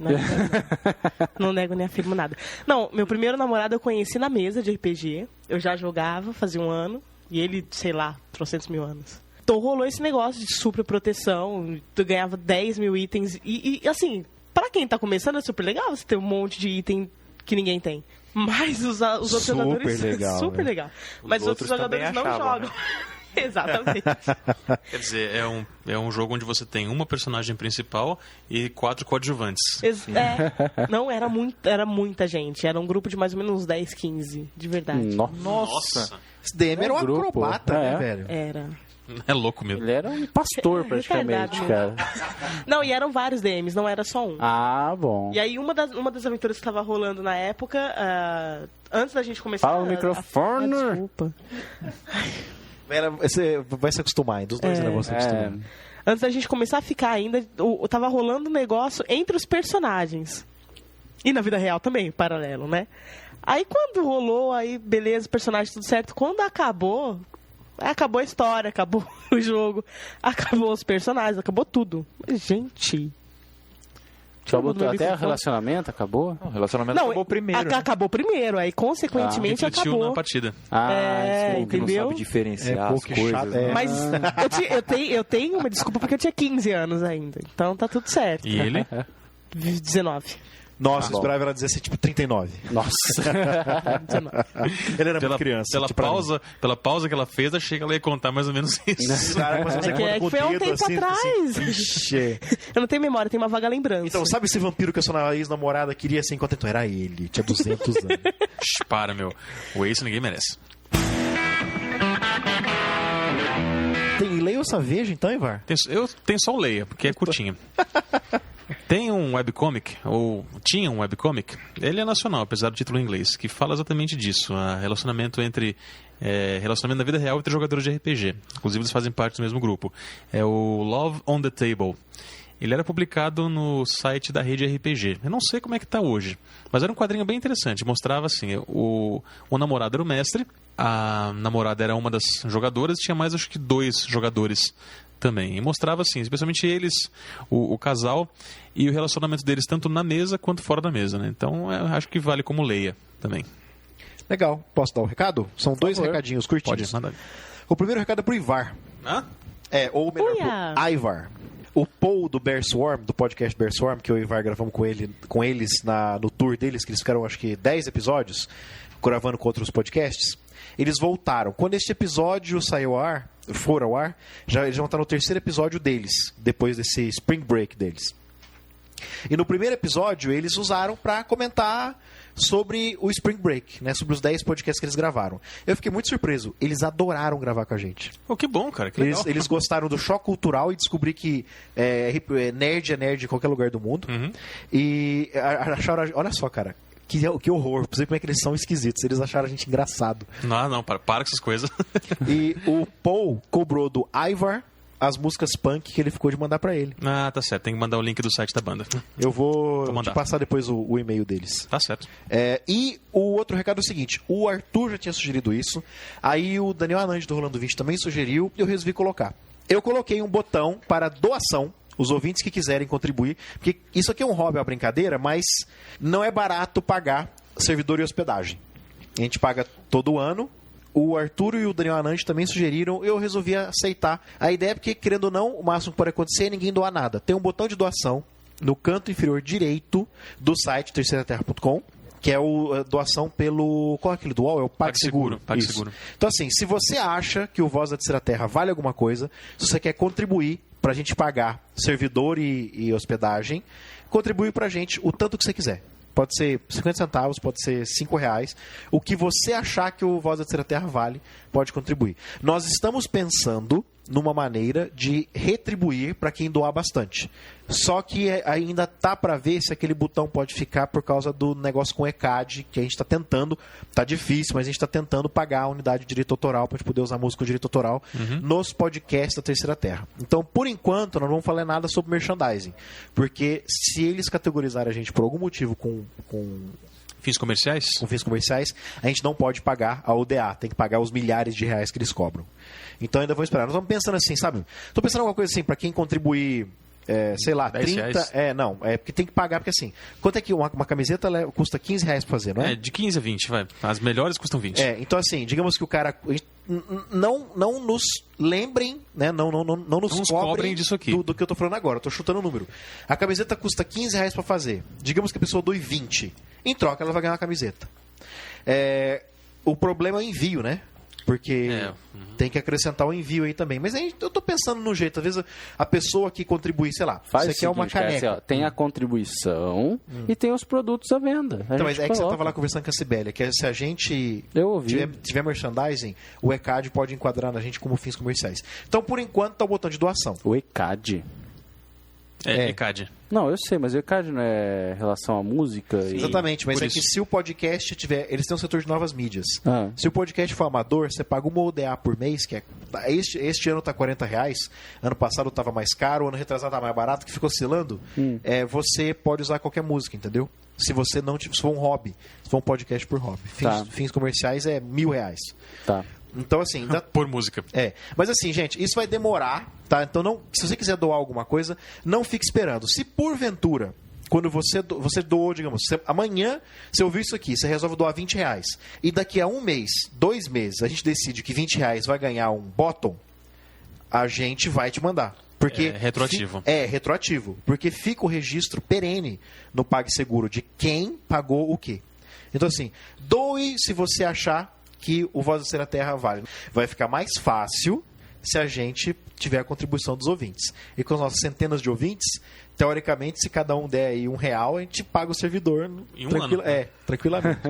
Não nego nem afirmo nada. Não, meu primeiro namorado eu conheci na mesa de RPG. Eu já jogava, fazia 1 ano. E ele, sei lá, 300 mil anos. Então rolou esse negócio de super proteção, tu ganhava 10 mil itens. E assim, pra quem tá começando é super legal você ter um monte de item que ninguém tem. Mas os outros jogadores... legal, super né? legal. Mas os outros jogadores não jogam. Exatamente. Quer dizer, é um jogo onde você tem uma personagem principal e 4 coadjuvantes. Não, era muita gente. Era um grupo de mais ou menos uns 10, 15, de verdade. Nossa! Esse DM era um grupo. acrobata, né, velho? Era. É louco mesmo. Ele era um pastor, praticamente, Retardado. cara. Não, e eram vários DMs, não era só um. Ah, bom. E aí, uma das aventuras que estava rolando na época, antes da gente começar... Fala o microfone. Desculpa. Você vai se acostumar, hein? Dos dois vão se acostumar. Antes da gente começar a ficar ainda, tava rolando um negócio entre os personagens. E na vida real também, paralelo, né? Aí quando rolou, aí beleza, personagem tudo certo. Quando acabou a história, acabou o jogo, acabou os personagens, acabou tudo. Gente... Acabou até o relacionamento, acabou? O relacionamento acabou primeiro. Né? Acabou primeiro, aí consequentemente Refletiu acabou. na partida. Entendeu? Não sabe diferenciar as coisas. chato, né? Mas eu tenho uma desculpa porque eu tinha 15 anos ainda. Então tá tudo certo. E ele? 19. Nossa, eu esperava ela dizer assim, tipo, 39. Nossa. 19. Ele era muito criança. Pela pausa que ela fez, achei que ela ia contar mais ou menos isso. Cara, mas você conta com o foi há um dedo, tempo assim, atrás. Vixe. Eu não tenho memória, tenho uma vaga lembrança. Então, sabe esse vampiro que a sua ex-namorada queria ser enquanto então era ele? Tinha 200 anos. Para, meu. O Ace ninguém merece. Tem Leia ou Saveja, então, Ivar? Eu tenho só o Leia, porque é curtinho. Tem um webcomic, ou tinha um webcomic, ele é nacional, apesar do título em inglês, que fala exatamente disso, relacionamento na vida real entre jogadores de RPG. Inclusive eles fazem parte do mesmo grupo. É o Love on the Table. Ele era publicado no site da Rede RPG. Eu não sei como é que está hoje, mas era um quadrinho bem interessante. Mostrava assim, o namorado era o mestre, a namorada era uma das jogadoras, tinha mais acho que 2 jogadores também. E mostrava assim, especialmente eles, o casal e o relacionamento deles tanto na mesa quanto fora da mesa, né? Então acho que vale como Leia também. Legal. Posso dar um recado? São 2 recadinhos curtinhos. Pode mandar. O primeiro recado é pro Ivar. Hã? Ou melhor, Uia. pro Ivar. O Paul do Bear Swarm, do podcast Bear Swarm, que eu e o Ivar gravamos com eles no tour deles, que eles ficaram acho que 10 episódios gravando com outros podcasts. Eles voltaram. Quando este episódio for ao ar, eles vão estar no 3º episódio deles, depois desse Spring Break deles. E no primeiro episódio, eles usaram para comentar sobre o Spring Break, né? Sobre os 10 podcasts que eles gravaram. Eu fiquei muito surpreso. Eles adoraram gravar com a gente. Oh, que bom, cara. Que legal. Eles gostaram do choque cultural e descobrir que nerd é nerd em qualquer lugar do mundo. Uhum. E acharam... Olha só, cara. Que horror. Não sei como é que eles são esquisitos. Eles acharam a gente engraçado. Não, para com essas coisas. E o Paul cobrou do Ivar as músicas punk que ele ficou de mandar pra ele. Ah, tá certo. Tem que mandar o link do site da banda. Eu vou mandar. te passar depois o e-mail deles. Tá certo. E o outro recado é o seguinte. O Arthur já tinha sugerido isso. Aí o Daniel Anand do Rolando 20 também sugeriu. E eu resolvi colocar. Eu coloquei um botão para doação. Os ouvintes que quiserem contribuir. Porque isso aqui é um hobby, é uma brincadeira, mas não é barato pagar servidor e hospedagem. A gente paga todo ano. O Arthur e o Daniel Anand também sugeriram, eu resolvi aceitar. A ideia é porque, querendo ou não, o máximo que pode acontecer é ninguém doar nada. Tem um botão de doação no canto inferior direito do site terceiraterra.com, que é a doação pelo... Qual é aquele do UOL? É o PagSeguro. PagSeguro. Então, assim, se você acha que o Voz da Terceira Terra vale alguma coisa, se você quer contribuir pra gente pagar servidor e hospedagem, contribui pra gente o tanto que você quiser. Pode ser 50 centavos, pode ser R$5. O que você achar que o Voz da Terceira Terra vale, pode contribuir. Nós estamos pensando numa maneira de retribuir para quem doar bastante. Só que ainda tá para ver se aquele botão pode ficar por causa do negócio com o ECAD, que a gente está tentando. Tá difícil, mas a gente está tentando pagar a unidade de direito autoral para a gente poder usar música com direito autoral nos podcasts da Terceira Terra. Então, por enquanto, nós não vamos falar nada sobre merchandising. Porque se eles categorizarem a gente por algum motivo com Fins comerciais? Com fins comerciais, a gente não pode pagar a ODA, tem que pagar os milhares de reais que eles cobram. Então ainda vou esperar. Nós estamos pensando assim, sabe? Estou pensando em alguma coisa assim, para quem contribuir sei lá, 10 30... reais. Não, é porque tem que pagar, porque assim, quanto é que uma camiseta custa 15 reais pra fazer, não é? De 15 a 20, vai. As melhores custam 20. Então assim, digamos que o cara... Não nos lembrem, né? Não nos cobrem disso aqui. Do que eu tô falando agora, eu tô chutando o número. A camiseta custa 15 reais pra fazer. Digamos que a pessoa doe 20. Em troca, ela vai ganhar uma camiseta. O problema é o envio, né? Porque tem que acrescentar o envio aí também. Mas aí eu tô pensando no jeito. Às vezes a pessoa que contribui, sei lá, Faz isso aqui é uma caneca. Cara, assim, tem a contribuição e tem os produtos à venda. Então, mas é que você tava lá conversando com a Sibélia, que se a gente tiver merchandising, o ECAD pode enquadrar na gente como fins comerciais. Então, por enquanto, tá o botão de doação. O ECAD? ECAD. Não, eu sei, mas o ECAD não é relação à música? Exatamente, mas que se o podcast tiver... Eles têm um setor de novas mídias. Se o podcast for amador, você paga uma ODA por mês, que este ano tá R$40, ano passado tava mais caro, ano retrasado tá mais barato, que ficou oscilando. Você pode usar qualquer música, entendeu? Se você não se for um hobby, se for um podcast por hobby. Fins comerciais é R$1.000. Tá. Então, assim... Por música. Mas assim, gente, isso vai demorar, tá? Então, se você quiser doar alguma coisa, não fique esperando. Se porventura, quando você doou, digamos, amanhã você ouviu isso aqui, você resolve doar R$20, e daqui a 1 mês, 2 meses, a gente decide que R$20 vai ganhar um bottom, a gente vai te mandar. Porque retroativo. Retroativo. Porque fica o registro perene no PagSeguro de quem pagou o quê. Então, assim, doe se você achar que o Voz da Terceira Terra vale. Vai ficar mais fácil se a gente tiver a contribuição dos ouvintes. E com as nossas centenas de ouvintes, teoricamente, se cada um der aí R$1, a gente paga o servidor em um ano. Tranquilamente.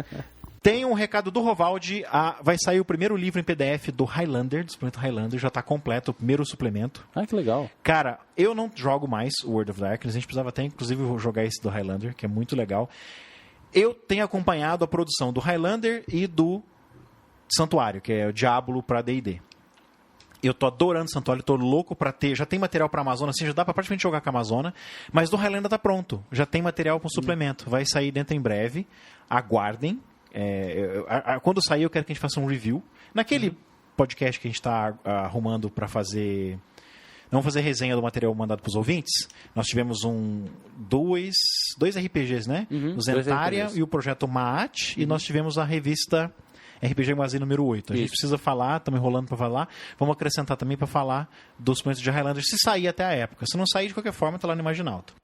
Tem um recado do Rovaldi. Vai sair o primeiro livro em PDF do Highlander, do suplemento Highlander. Já está completo, o primeiro suplemento. Ah, que legal. Cara, eu não jogo mais o World of Darkness. A gente precisava até, inclusive, jogar esse do Highlander, que é muito legal. Eu tenho acompanhado a produção do Highlander e do Santuário, que é o Diablo para D&D. Eu tô adorando Santuário, tô louco para ter. Já tem material para Amazônia, assim, já dá para praticamente jogar com a Amazônia, mas do Highlander tá pronto. Já tem material com suplemento. Vai sair dentro em breve. Aguardem. Quando sair, eu quero que a gente faça um review. Naquele podcast que a gente está arrumando para fazer... Vamos fazer resenha do material mandado para os ouvintes. Nós tivemos dois RPGs, né? O Zentaria e o projeto Maat. E nós tivemos a revista RPG Magazine número 8. A gente precisa falar, estamos enrolando para falar. Vamos acrescentar também para falar dos suplementos de Highlander, se sair até a época. Se não sair, de qualquer forma, está lá no Imaginalto.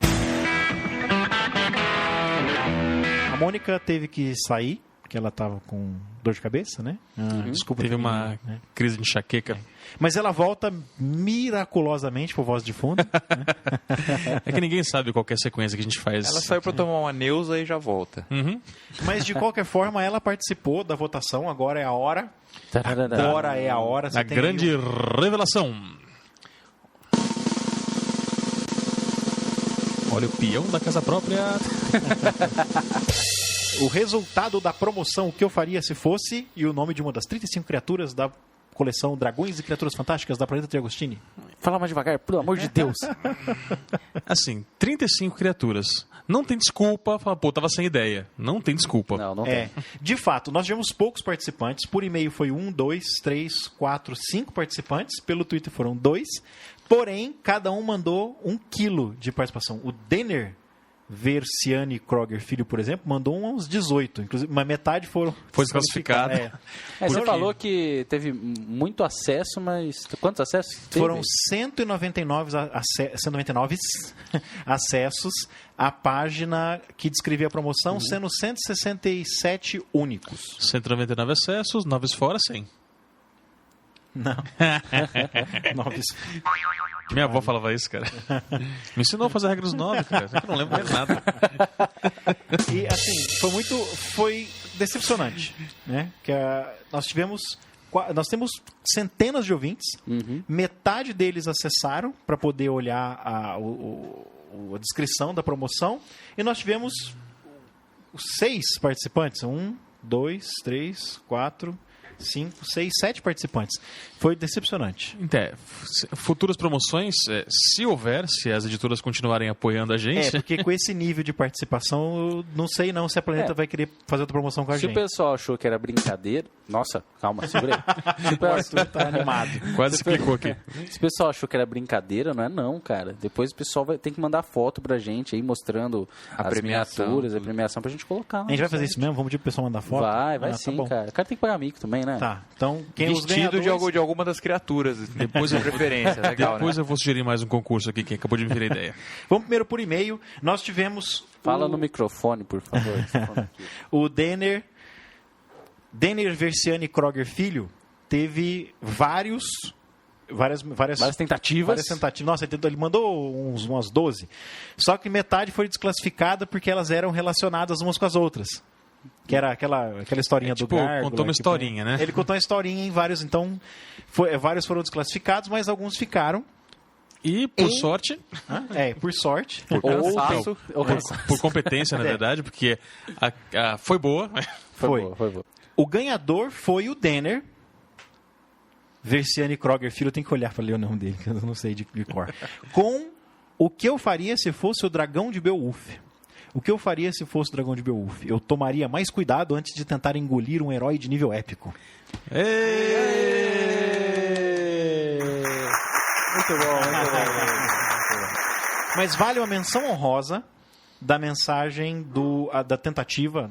A Mônica teve que sair, porque ela estava com dor de cabeça, né? Desculpa. Teve uma crise de enxaqueca. Mas ela volta miraculosamente por Voz de Fundo. Né? É que ninguém sabe qual é a sequência que a gente faz. Ela saiu para tomar uma Neuza e já volta. Mas, de qualquer forma, ela participou da votação. Agora é a hora. Agora é a hora. A grande revelação. Olha o peão da casa própria. O resultado da promoção, o que eu faria se fosse, e o nome de uma das 35 criaturas da coleção Dragões e Criaturas Fantásticas da Planeta Triagostini. Fala mais devagar, pelo amor de Deus. Assim, 35 criaturas. Não tem desculpa falar, tava sem ideia. Não tem desculpa. Não tem. De fato, nós tivemos poucos participantes. Por e-mail foi 1, 2, 3, 4, 5 participantes. Pelo Twitter foram 2. Porém, cada um mandou 1 quilo de participação. O Denner Versiani Kroger Filho, por exemplo, mandou uns 18. Inclusive, uma metade foi desclassificada. Você falou que teve muito acesso, mas quantos acessos teve? Foram 199 acessos à página que descrevia a promoção, sendo 167 únicos. 199 acessos, 9 fora, 100. Não. 9. Minha avó falava isso, cara. Me ensinou a fazer a regra dos 9, cara. Eu não lembro mais nada. E, assim, foi decepcionante, né? Que nós temos centenas de ouvintes, metade deles acessaram para poder olhar a descrição da promoção, e nós tivemos 6 participantes. 1, 2, 3, 4, 5, 6, 7 participantes. Foi decepcionante. Futuras promoções, se houver, se as editoras continuarem apoiando a gente... Porque com esse nível de participação, eu não sei não se a Planeta vai querer fazer outra promoção com a Se gente. o pessoal achou que era brincadeira... Nossa, calma, segura aí. O Arthur tá animado. Quase explicou aqui. Se o pessoal achou que era brincadeira, não é não, cara. Depois o pessoal tem que mandar foto pra gente aí, mostrando as premiação, miniaturas, a premiação pra gente colocar lá. A gente vai fazer isso mesmo? Vamos pedir pro pessoal mandar foto? Vai sim, bom. cara. O cara tem que pagar mico também, né? Tá, então quem os Vestido ganhadores... de alguma das criaturas. Depois de preferência. Legal, Depois eu vou sugerir mais um concurso aqui, que acabou de me vir a ideia. Vamos primeiro por e-mail. Nós tivemos... Fala no microfone, por favor. O Denner Versiani Kroger Filho teve várias tentativas. Nossa, ele mandou umas 12. Só que metade foi desclassificada porque elas eram relacionadas umas com as outras. Que era aquela historinha do Gárgula. Contou uma historinha, né? Ele contou uma historinha em vários, então vários foram desclassificados, mas alguns ficaram. E, por sorte... Por sorte. Por competência, na verdade, porque foi boa. Foi boa. O ganhador foi o Denner Versiani Kroger Filho. Eu tenho que olhar para ler o nome dele, que eu não sei de cor. Com o que eu faria se fosse o dragão de Beowulf. O que eu faria se fosse o dragão de Beowulf? Eu tomaria mais cuidado antes de tentar engolir um herói de nível épico. Muito bom. Mas vale uma menção honrosa da mensagem da tentativa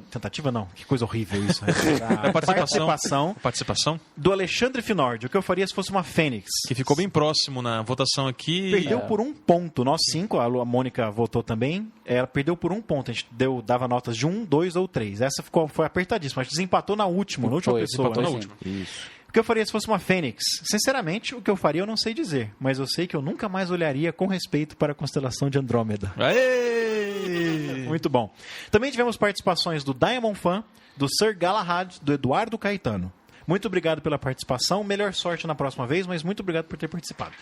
não, que coisa horrível isso. Da participação do Alexandre Finordi. O que eu faria se fosse uma Fênix? Que ficou bem próximo na votação aqui. Perdeu por 1 ponto. Nós 5, a Mônica votou também. Ela perdeu por 1 ponto. A gente dava notas de 1, 2 ou 3. Essa foi apertadíssima. A gente desempatou na última pessoa. Desempatou né? na última. Isso. O que eu faria se fosse uma Fênix? Sinceramente, o que eu faria eu não sei dizer. Mas eu sei que eu nunca mais olharia com respeito para a constelação de Andrômeda. Aê! Muito bom. Também tivemos participações do Diamond Fan, do Sir Galahad, do Eduardo Caetano. Muito obrigado pela participação. Melhor sorte na próxima vez, mas muito obrigado por ter participado.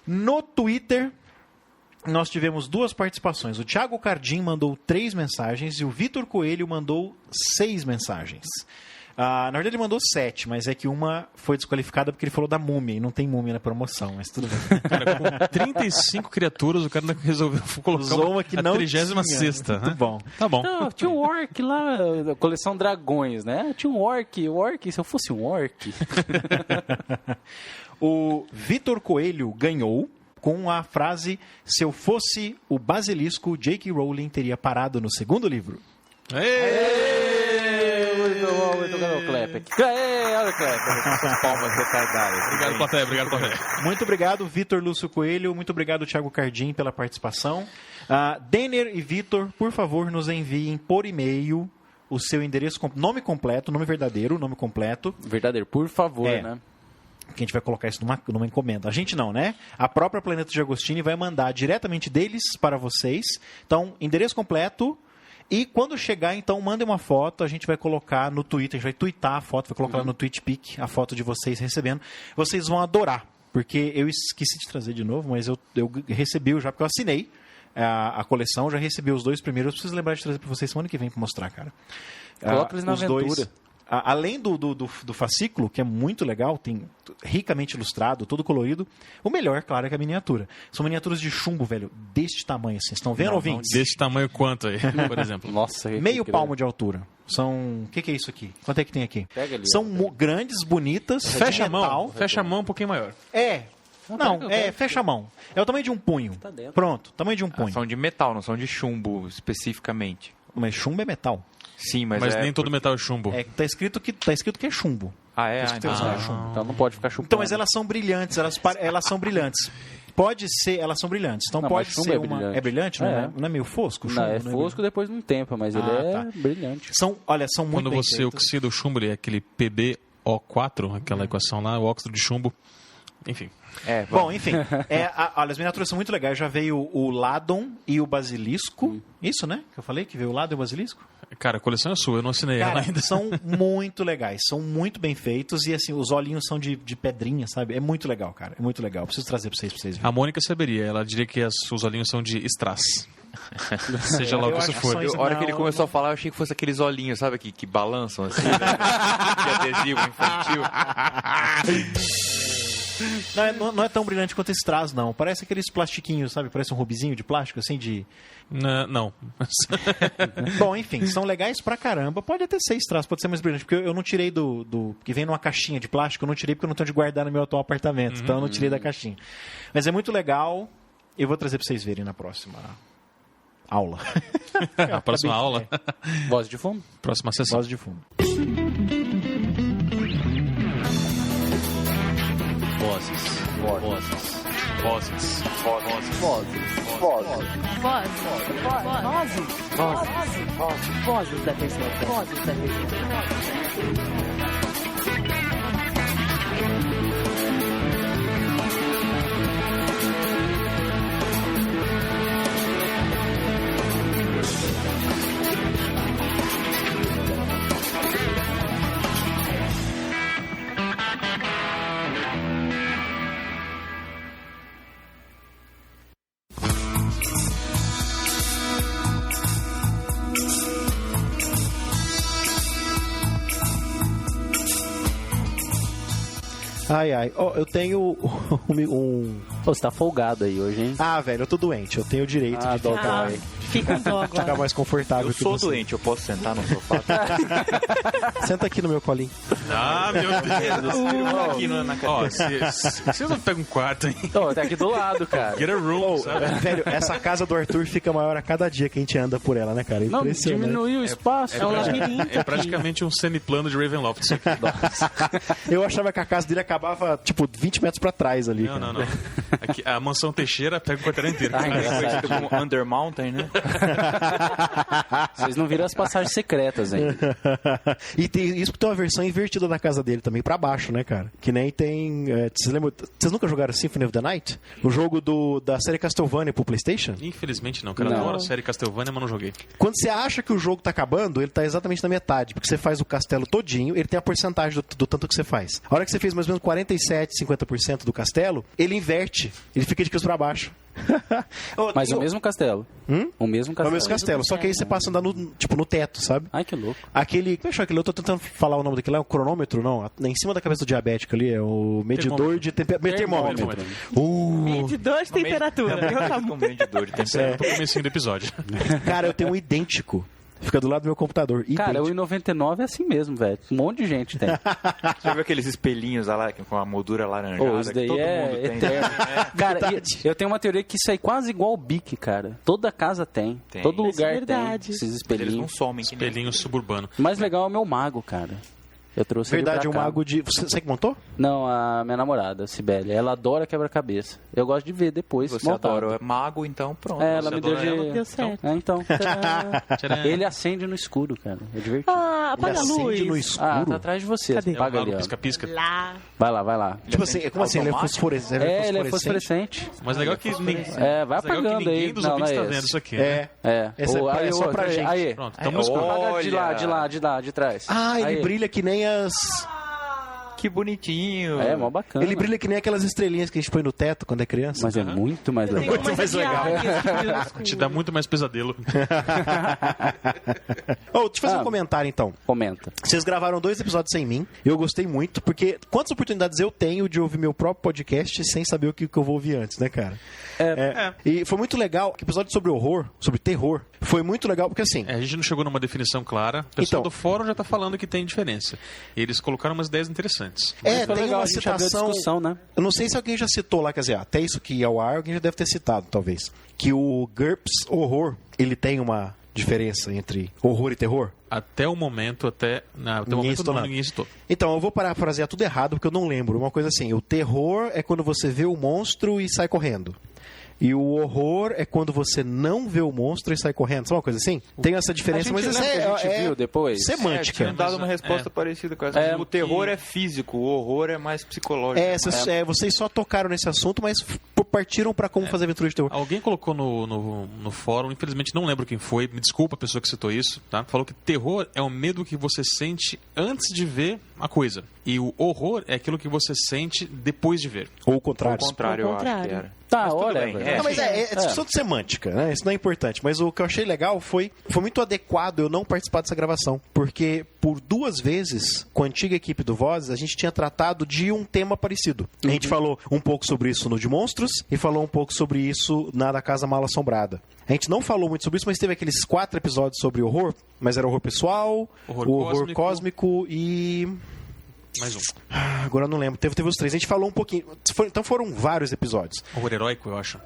No Twitter, nós tivemos 2 participações. O Thiago Cardim mandou 3 mensagens e o Vitor Coelho mandou 6 mensagens. Na verdade, ele mandou 7, mas é que uma foi desqualificada porque ele falou da múmia, e não tem múmia na promoção, mas tudo bem. Cara, com 35 criaturas, o cara resolveu colocar uma que não 36ª. Muito bom. Tá bom. Não, tinha um orc lá, coleção Dragões, né? Tinha um orc, se eu fosse um orc. O Vitor Coelho ganhou com a frase: se eu fosse o basilisco, J.K. Rowling teria parado no 2º livro. Muito bom, o clap aqui. Olha o clap. Palmas retardadas. Obrigado, plateia. Muito obrigado, Vitor Lúcio Coelho. Muito obrigado, Thiago Cardim, pela participação. Denner e Vitor, por favor, nos enviem por e-mail o seu endereço, nome completo, nome verdadeiro, nome completo. Verdadeiro, por favor, né? Que a gente vai colocar isso numa encomenda. A gente não, né? A própria Planeta de Agostini vai mandar diretamente deles para vocês. Então, endereço completo. E quando chegar, então, mandem uma foto, a gente vai colocar no Twitter, a gente vai twittar a foto, vai colocar lá no TweetPic a foto de vocês recebendo. Vocês vão adorar, porque eu esqueci de trazer de novo, mas eu recebi já, porque eu assinei a coleção, já recebi os 2 primeiros. Eu preciso lembrar de trazer para vocês semana que vem para mostrar, cara. Coloca eles na aventura. Além do fascículo, que é muito legal, tem ricamente ilustrado, todo colorido, o melhor, claro, é que a miniatura. São miniaturas de chumbo, velho, deste tamanho assim. Estão vendo, ouvintes? Deste tamanho quanto aí, por exemplo? Nossa, meio palmo de altura. São... O que é isso aqui? Quanto é que tem aqui? Pega ali, são grandes, bonitas, fecha a mão. metal. Fecha a mão um pouquinho maior. Fecha a mão. É o tamanho de um punho. Tá dentro. Pronto, tamanho de um punho. São de metal, não são de chumbo especificamente. Mas chumbo é metal. Sim, mas nem todo metal é chumbo. Tá escrito que é chumbo. É chumbo. Então não pode ficar chupando. Então, mas elas são brilhantes, elas são brilhantes. Pode ser, elas são brilhantes. Então não, pode ser brilhante. É brilhante, não é meio fosco? Não, é fosco depois de um tempo, mas ele é brilhante. São muito Quando bem você feitos. oxida o chumbo, ele é aquele PbO4, aquela equação lá, o óxido de chumbo. Enfim. Bom, enfim. Olha, as miniaturas são muito legais. Já veio o Ladon e o Basilisco. Isso, né? Que eu falei que veio o Ladon e o Basilisco. Cara, a coleção é sua, eu não assinei ela ainda. São muito legais. São muito bem feitos. E assim, os olhinhos são de pedrinha, sabe? É muito legal, cara. É muito legal. Preciso trazer pra vocês verem. A Mônica saberia. Ela diria que os olhinhos são de strass. Seja lá o Eu que isso acho que for. só isso- A hora que ele Não, começou a falar, eu achei que fosse aqueles olhinhos, sabe? Que balançam assim, né? De adesivo infantil. Não é tão brilhante quanto esse traz, não. Parece aqueles plastiquinhos, sabe? Parece um rubizinho de plástico, assim, de... Não. Bom, enfim, são legais pra caramba. Pode até ser esse traço, pode ser mais brilhante. Porque eu não tirei do... Que vem numa caixinha de plástico, eu não tirei porque eu não tenho de guardar no meu atual apartamento. Então eu não tirei da caixinha. Mas é muito legal. Eu vou trazer pra vocês verem na próxima aula. A próxima aula, Voz de fundo. próxima sessão. Voz de fundo. Vozes. Vozes da terceira. Vozes da terceira. Ai. Ó, eu tenho um... Pô, você tá folgado aí hoje, hein? Ah, velho, eu tô doente. Eu tenho o direito de ficar, Fica um dó ficar agora. mais confortável Eu que sou você. doente, eu posso sentar no sofá? Senta aqui no meu colinho. Ah, meu Deus. Aqui na Ó, cadeira. vocês não pegam um quarto, hein? Ô, tá aqui do lado, cara. Get a room, Ô, sabe? velho, essa casa do Arthur fica maior a cada dia que a gente anda por ela, né, cara? Não, Impressionante. diminuiu o espaço. É um labirinto É praticamente um semiplano de Ravenloft isso aqui. Eu achava que a casa dele acabava, tipo, 20 metros pra trás ali. Não, cara. não. Aqui, a mansão Teixeira pega o quarteirão inteiro. Ah, engraçado. Conhecido como Under Mountain, né? Vocês não viram as passagens secretas ainda. E tem isso que tem uma versão invertida da casa dele também, pra baixo, né, cara? Que nem tem... Vocês lembram? Vocês nunca jogaram Symphony of the Night? O jogo da série Castlevania pro PlayStation? Infelizmente não, cara. Eu Não. adoro a série Castlevania, mas não joguei. Quando você acha que o jogo tá acabando, ele tá exatamente na metade. Porque você faz o castelo todinho, ele tem a porcentagem do tanto que você faz. A hora que você fez mais ou menos 47, 50% do castelo, ele inverte. Ele fica de cabeça pra baixo. Mas o mesmo castelo. O mesmo É castelo. o mesmo castelo, só que aí você passa a andar no teto, sabe? Ai, que louco. Aquele. Deixa eu aquele, eu tô tentando falar o nome daquele lá, é o cronômetro, não. Em cima da cabeça do diabético ali, é o medidor de temperatura. Termômetro. Medidor de temperatura. Com medidor de temperatura. No comecinho do episódio. Cara, eu tenho um idêntico. Fica do lado do meu computador. Cara, o Idêntico. I99 é assim mesmo, velho. Um monte de gente tem. Já viu aqueles espelhinhos lá com a moldura laranjada? Pô, isso que daí todo é mundo tem. eterno. Cara, eu tenho uma teoria que isso é quase igual ao Bic, cara. Toda casa tem. Tem. Todo Isso é lugar verdade. tem esses Eles não espelhinhos. somem. que nem- Espelhinho suburbano. O mais legal é o meu mago, cara. Eu trouxe Verdade, ele um pra cá. mago de. Você que montou? Não, a minha namorada, a Cibele. Ela adora quebra-cabeça. Eu gosto de ver depois. Você montado. adora o mago, então pronto. É, ela Você me deu adora de... ela? Deu certo. É, então. Tcharam. Ele acende no escuro, cara. É divertido. Ah, apaga a Ele acende no luz. escuro. Ah, tá atrás de você. Cadê? Apaga É o ali, mago ó. pisca-pisca. Lá. Vai lá, vai lá. Tipo assim, como assim? Ele é automático? fosforescente? Ele é fosforescente. Mas legal que ninguém, É, vai mas legal que apagando ninguém aí. dos Não, ouvintes não é tá vendo esse. isso aqui. Né? É. Essa Ô, é só outra pra aí, gente. Aí. Pronto, estamos no escuro. Apaga de lá, Olha. de lá, de lá, de trás. Ah, ele Aí. brilha que nem as. Que bonitinho. É, mó bacana. Ele brilha que nem aquelas estrelinhas que a gente põe no teto quando é criança. Mas é muito mais legal. Tem umas diárias que brilham no escuro. Te dá muito mais pesadelo. Deixa eu fazer um comentário então. Comenta. Vocês gravaram 2 episódios sem mim. Eu gostei muito, porque quantas oportunidades eu tenho de ouvir meu próprio podcast sem saber o que eu vou ouvir antes, né, cara? E foi muito legal. O episódio sobre horror, sobre terror, foi muito legal, porque assim. A gente não chegou numa definição clara. O pessoal Então. do fórum já tá falando que tem diferença. Eles colocaram umas ideias interessantes. É, Foi tem legal, uma a gente abriu a citação. discussão, né? Eu não sei se alguém já citou lá, quer dizer, até isso que ia ao ar, alguém já deve ter citado, talvez. Que o GURPS Horror, ele tem uma diferença entre horror e terror. Até o momento, até o momento citou nada. ninguém citou. Então, eu vou parafrasear tudo errado, porque eu não lembro. Uma coisa assim, o terror é quando você vê o monstro e sai correndo. E o horror é quando você não vê o monstro e sai correndo. Sabe uma coisa assim? Tem essa diferença, mas lembra isso que a gente viu depois? semântica. Tinha dado uma resposta parecida com essa. O terror é físico, o horror é mais psicológico. Vocês só tocaram nesse assunto, mas partiram pra como fazer aventura de terror. Alguém colocou no fórum, infelizmente não lembro quem foi, me desculpa a pessoa que citou isso, tá? Falou que terror é o medo que você sente antes de ver uma coisa. E o horror é aquilo que você sente depois de ver. Ou o contrário. Ao contrário, Ao eu acho que contrário. era. Tá, Mas tudo olha, bem, velho. Não, mas é discussão de semântica, né? Isso não é importante. Mas o que eu achei legal foi muito adequado eu não participar dessa gravação. Porque por 2 vezes, com a antiga equipe do Vozes, a gente tinha tratado de um tema parecido. A gente falou um pouco sobre isso no de Monstros e falou um pouco sobre isso na da Casa Mal Assombrada. A gente não falou muito sobre isso, mas teve aqueles 4 episódios sobre horror, mas era horror pessoal, Horror o horror cósmico. cósmico e... Mais um. Agora eu não lembro. Teve os 3. A gente falou um pouquinho. Então foram vários episódios. Horror heróico, eu acho.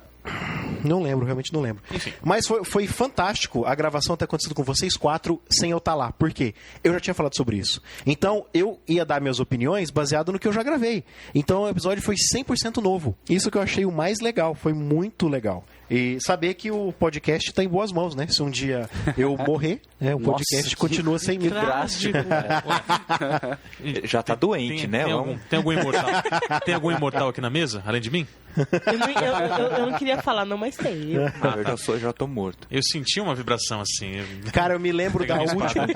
Não lembro, realmente não lembro. Enfim. Mas foi fantástico a gravação ter acontecido com vocês 4 sem eu estar lá. Por quê? Eu já tinha falado sobre isso. Então, eu ia dar minhas opiniões baseado no que eu já gravei. Então, o episódio foi 100% novo. Isso que eu achei o mais legal. Foi muito legal. E saber que o podcast está em boas mãos, né? Se um dia eu morrer, né, o podcast Nossa, continua sem mim. drástico. Já tá doente, né? Tem algum imortal? Tem algum imortal aqui na mesa, além de mim? Eu não queria falar, não, mas tem. Eu já tô morto. Eu senti uma vibração assim. Cara, eu me lembro da Pegar minha última.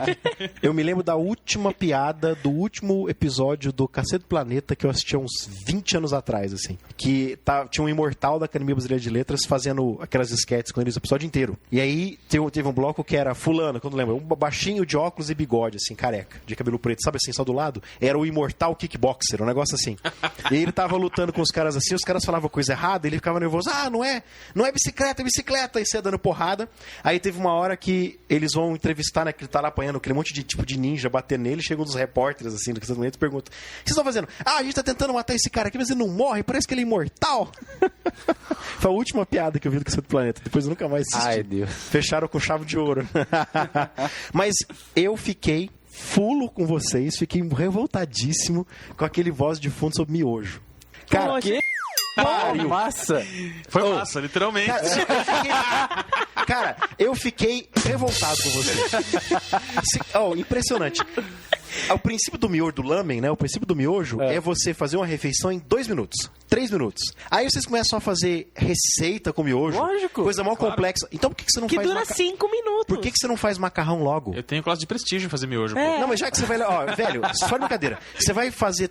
Eu me lembro da última piada do último episódio do Cacete do Planeta que eu assisti há uns 20 anos atrás, assim. Que tinha um imortal da Academia Brasileira de Letras fazendo aquelas esquetes com eles o episódio inteiro. E aí teve um bloco que era fulano, quando lembra, um baixinho de óculos e bigode, assim, careca, de cabelo preto, sabe assim, só do lado? Era o imortal kickboxer, um negócio assim. E ele tava lutando com os caras assim, os caras falavam coisa errada, ele ficava nervoso, não é bicicleta, é bicicleta, e você ia dando porrada. Aí teve uma hora que eles vão entrevistar, né, que ele tá lá apanhando aquele monte de tipo de ninja, bater nele, chegam uns repórteres assim, do que e perguntam, o que vocês estão fazendo? A gente tá tentando matar esse cara aqui, mas ele não morre, parece que ele é imortal. Foi a última piada que eu vi do Cacete do Planeta, depois eu nunca mais assisti. Ai, Deus. Fecharam com chave de ouro. Mas eu fiquei fulo com vocês, fiquei revoltadíssimo com aquele voz de fundo sobre miojo. Cara, Poxa. Pariu. Massa. Foi massa, literalmente. Cara, eu fiquei revoltado com vocês. Impressionante. O princípio do miojo, do lamen, né? O princípio do miojo é você fazer uma refeição em 2 minutos, 3 minutos. Aí vocês começam a fazer receita com miojo. Lógico. Coisa mal complexa. Então por que você não Que faz dura 5 minutos. Por que você não faz macarrão logo? Eu tenho classe de prestígio em fazer miojo. Pô. É. Não, mas já que você vai... velho, só de brincadeira. Você vai fazer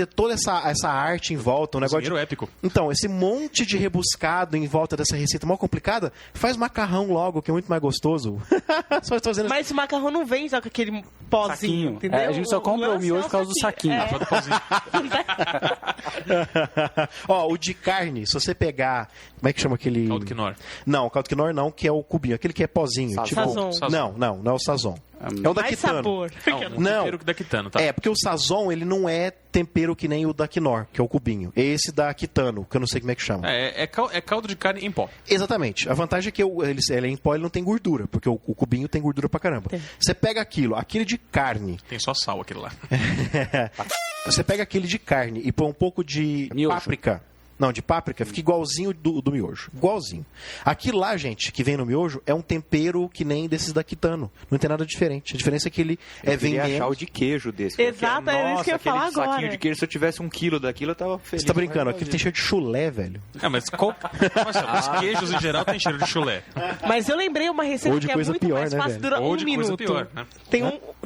toda essa arte em volta, um negócio Cozinheiro épico. Então, esse monte de rebuscado em volta dessa receita mal complicada, faz macarrão logo, que é muito mais gostoso. Só estou fazendo... Mas o macarrão não vem só com aquele pozinho, Saquinho. entendeu? A gente só compra o lance miojo é por causa do saquinho. É. Só do pauzinho. O de carne, se você pegar... Como é que chama aquele... Caldo quinoa. Não, caldo quinoa não, que é o cubinho. Aquele que é pozinho. Sazon. Não é o sazon. É o da Mais Quitano. sabor. Não. Tempero da Quitano, tá? É, porque o sazon, ele não é tempero que nem o da Quinor, que é o cubinho. É esse da Quitano, que eu não sei como é que chama. É caldo de carne em pó. Exatamente. A vantagem é que ele é em pó, ele não tem gordura, porque o cubinho tem gordura pra caramba. Você pega aquilo de carne. Tem só sal aquele lá. Você pega aquele de carne e põe um pouco de Miojo. páprica. Não, de páprica, fica igualzinho do miojo. Igualzinho. Aquilo lá, gente, que vem no miojo, é um tempero que nem desses da Quitano. Não tem nada diferente. A diferença é que ele vem queria achar menos. o de queijo desse. Exato, era isso que eu ia falar aquele saquinho agora. de queijo, se eu tivesse 1 quilo daquilo, eu tava feliz. Você tá brincando? Aquilo tem cheiro de chulé, velho. Mas os queijos em geral têm cheiro de chulé. Mas eu lembrei uma receita Ou de que é coisa muito pior, mais né, fácil, velho? dura Ou 1 de coisa minuto. pior, né?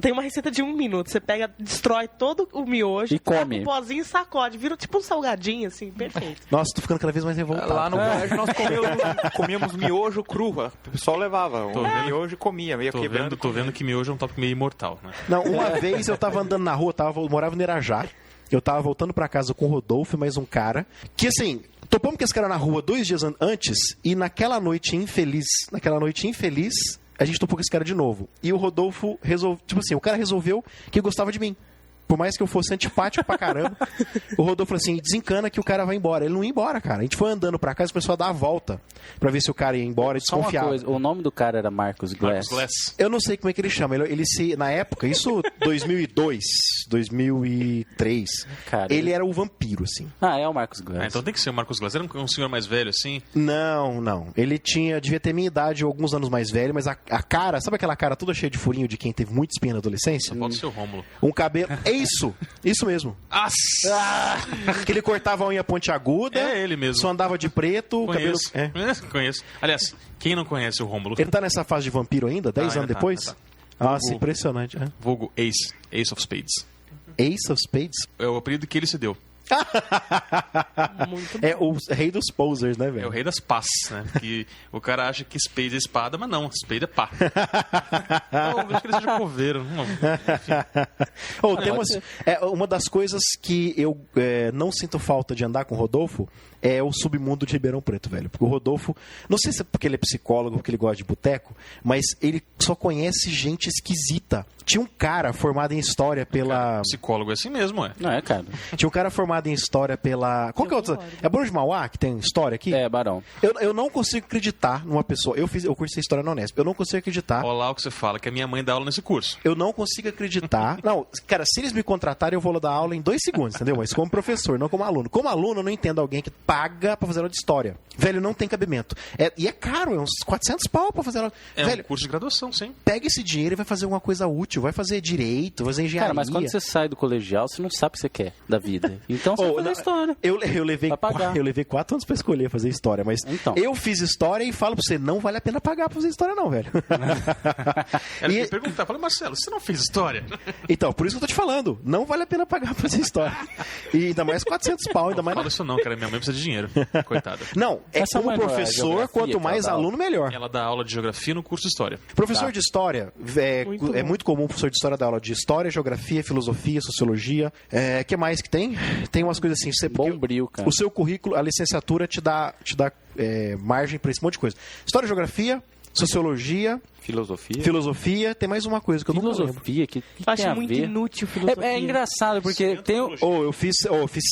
Tem uma receita de 1 minuto. Você pega, destrói todo o miojo, E come. pega o pozinho e sacode. Vira tipo um salgadinho, assim, perfeito. Nossa, tô ficando cada vez mais revoltado. Lá no colégio nós comíamos miojo cru. O pessoal levava miojo e comia, meio quebrando. Tô vendo que miojo é um tópico meio imortal, né? Não, uma vez eu tava andando na rua, eu morava no Irajá. Eu tava voltando pra casa com o Rodolfo e mais um cara. Que assim, topamos com esse cara na rua 2 dias antes. E naquela noite infeliz, a gente topou com esse cara de novo. E o Rodolfo resolveu. Tipo assim, o cara resolveu que gostava de mim. Por mais que eu fosse antipático pra caramba, o Rodolfo falou assim, desencana que o cara vai embora. Ele não ia embora, cara. A gente foi andando pra casa e começou a dar a volta pra ver se o cara ia embora e Só uma desconfiava. coisa, o nome do cara era Marcos Glass. Marcos Glass. Eu não sei como é que ele chama. Ele se, na época, isso 2002, 2003, Cara, ele era o vampiro, assim. É o Marcos Glass. Então tem que ser o Marcos Glass. Era um senhor mais velho, assim. Não. Ele devia ter minha idade, alguns anos mais velho, mas a cara, sabe aquela cara toda cheia de furinho de quem teve muita espinha na adolescência? Pode ser o Rômulo. Um cabelo... É isso mesmo. Que ele cortava a unha pontiaguda. É ele mesmo. Só andava de preto, Conheço. cabelo... Conheço. Aliás, quem não conhece o Rômulo? Ele tá nessa fase de vampiro ainda, 10 ainda anos tá, depois? ainda tá. Nossa, impressionante. Vulgo Ace of Spades. Ace of Spades? É o apelido que ele se deu. Muito É o rei dos posers, né, É o velho? rei das pás, né? Que o cara acha que spade é espada, mas não, spade é pá. Não, acho que ele seja coveiro. Ou uma das coisas que eu não sinto falta de andar com o Rodolfo é o submundo de Ribeirão Preto, velho. Porque o Rodolfo, não sei se é porque ele é psicólogo, porque ele gosta de boteco, mas ele só conhece gente esquisita. Tinha um cara formado em história pela... Psicólogo é assim mesmo, é. Não é, cara? Tinha um cara formado em história pela... Qual que é outra? É Bruno de Mauá que tem história aqui? É, Barão. Eu não consigo acreditar numa pessoa... Eu cursei história na Unesp. Eu não consigo acreditar... Olha lá o que você fala, que a minha mãe dá aula nesse curso. Eu não consigo acreditar. Não, cara, se eles me contratarem, eu vou dar aula em 2 segundos, entendeu? Mas como professor, não como aluno. Como aluno, eu não entendo alguém que paga pra fazer aula de história. Velho, não tem cabimento. E é caro, é uns 400 pau pra fazer aula. É Velho, um curso de graduação, sim. pega esse dinheiro e vai fazer alguma coisa útil. Vai fazer direito, vai fazer engenharia. Cara, mas quando você sai do colegial, você não sabe o que você quer da vida. Então você vai fazer história. Eu levei Vai pagar. eu levei 4 anos pra escolher fazer história, mas Então. eu fiz história e falo pra você, não vale a pena pagar pra fazer história não, velho. Ela E- me perguntar, falei, Marcelo, você não fez história? Então, por isso que eu tô te falando, não vale a pena pagar pra fazer história. E ainda mais 400 pau, ainda mais... Fala isso não, cara, minha mãe precisa de dinheiro. Coitada. Não, Essa como mãe não é professor, geografia quanto que mais ela dá aluno, melhor. Ela dá aula de geografia no curso de história. Professor de história, Muito é bom. muito comum o professor de história dar aula de história, geografia, filosofia, sociologia. O que mais que tem? Tem umas coisas assim. Bom brilho, cara. O seu currículo, a licenciatura te dá margem para esse monte de coisa. História, geografia, sociologia, filosofia. Tem mais uma coisa que eu nunca lembro. Filosofia, que Eu tem acho a muito ver? inútil filosofia. É engraçado, porque tem o... Eu fiz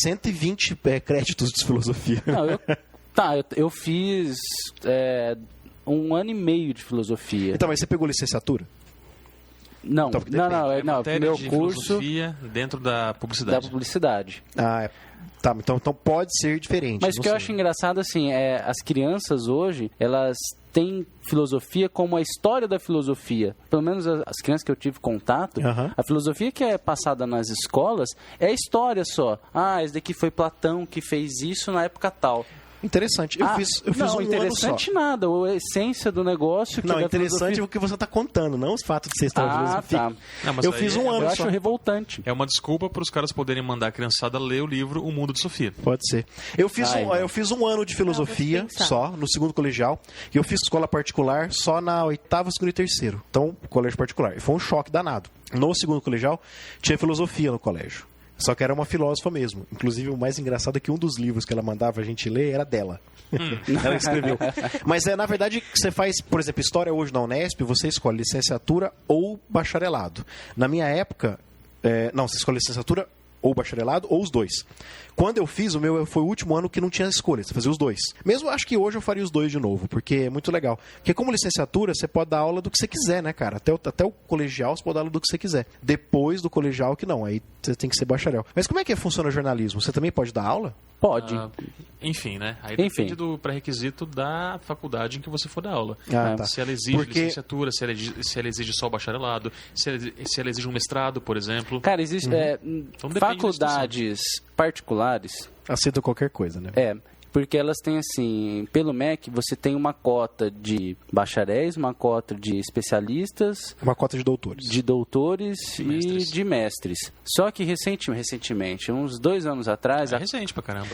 120 créditos de filosofia. Não, eu fiz 1 ano e meio de filosofia. Então, mas você pegou licenciatura? Não, Então, não, Matéria meu de curso filosofia dentro da da publicidade. publicidade. Tá, então pode ser diferente. Mas o não que eu sei. acho engraçado, assim, as crianças hoje, elas têm filosofia como a história da filosofia. Pelo menos as crianças que eu tive contato, Aham. a filosofia que é passada nas escolas é a história só. Esse daqui foi Platão que fez isso na época tal. Interessante. Eu fiz não, um ano só. interessante nada. A essência do negócio... Não, que é interessante filosofia. o que você está contando, não os fatos de ser história de filosofia. Tá. Não, mas Eu aí fiz um ano Eu só. acho revoltante. É uma desculpa para os caras poderem mandar a criançada ler o livro O Mundo de Sofia. Pode ser. Eu fiz um ano de filosofia vou pensar. só, no segundo colegial. E eu fiz escola particular só na 8ª, 2º e 3º. Então, colégio particular. E foi um choque danado. No segundo colegial, tinha filosofia no colégio. Só que era uma filósofa mesmo. Inclusive, o mais engraçado é que um dos livros que ela mandava a gente ler era dela. Ela escreveu. Mas na verdade, você faz, por exemplo, história hoje na Unesp, você escolhe licenciatura ou bacharelado. Na minha época, você escolhe licenciatura ou bacharelado ou os dois. Quando eu fiz, o meu foi o último ano que não tinha escolha, você fazia os dois. Mesmo acho que hoje eu faria os dois de novo, porque é muito legal. Porque como licenciatura, você pode dar aula do que você quiser, né, cara? Até o colegial você pode dar aula do que você quiser. Depois do colegial que não, aí você tem que ser bacharel. Mas como é que funciona o jornalismo? Você também pode dar aula? Pode. Enfim, né? Aí Enfim. depende do pré-requisito da faculdade em que você for dar aula. Tá. Se ela exige Porque- licenciatura, se ela exige só o bacharelado, se ela exige um mestrado, por exemplo. Cara, existe Então depende da faculdades particulares, Aceita qualquer coisa, né? porque elas têm assim, pelo MEC você tem uma cota de bacharéis, uma cota de especialistas, Uma cota de doutores. de doutores e Mestres. de mestres. Só que recentemente, uns 2 anos atrás, É recente pra caramba.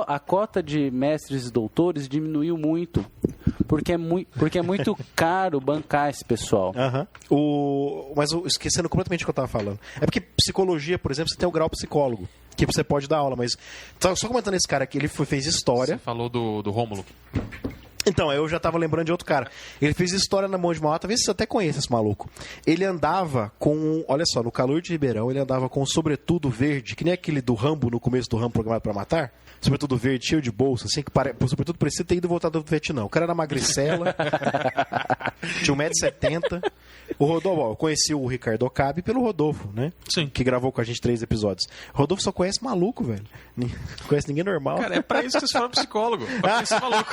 a cota de mestres e doutores diminuiu muito, porque é muito caro bancar esse pessoal. Aham. Esquecendo completamente o que eu estava falando. É porque psicologia, por exemplo, você tem o grau psicólogo, que você pode dar aula, mas... Só comentando esse cara aqui, ele fez história. Você falou do Rômulo. Então, eu já tava lembrando de outro cara. Ele fez história na Mão de Mauá, talvez você até conheça esse maluco. Ele andava com, olha só, no calor de Ribeirão, ele andava com um sobretudo verde, que nem aquele do Rambo, no começo do Rambo Programado pra Matar. Sobretudo verde, cheio de bolsa, assim, que sobretudo parecia ter ido voltar do Vietnã. O cara era magricela, tinha 1,70 m. O Rodolfo, eu conheci o Ricardo Okabe pelo Rodolfo, né? Sim. Que gravou com a gente 3 episódios. O Rodolfo só conhece maluco, velho. Não conhece ninguém normal. Cara, é pra isso que vocês foram psicólogo. Pra conhecer maluco.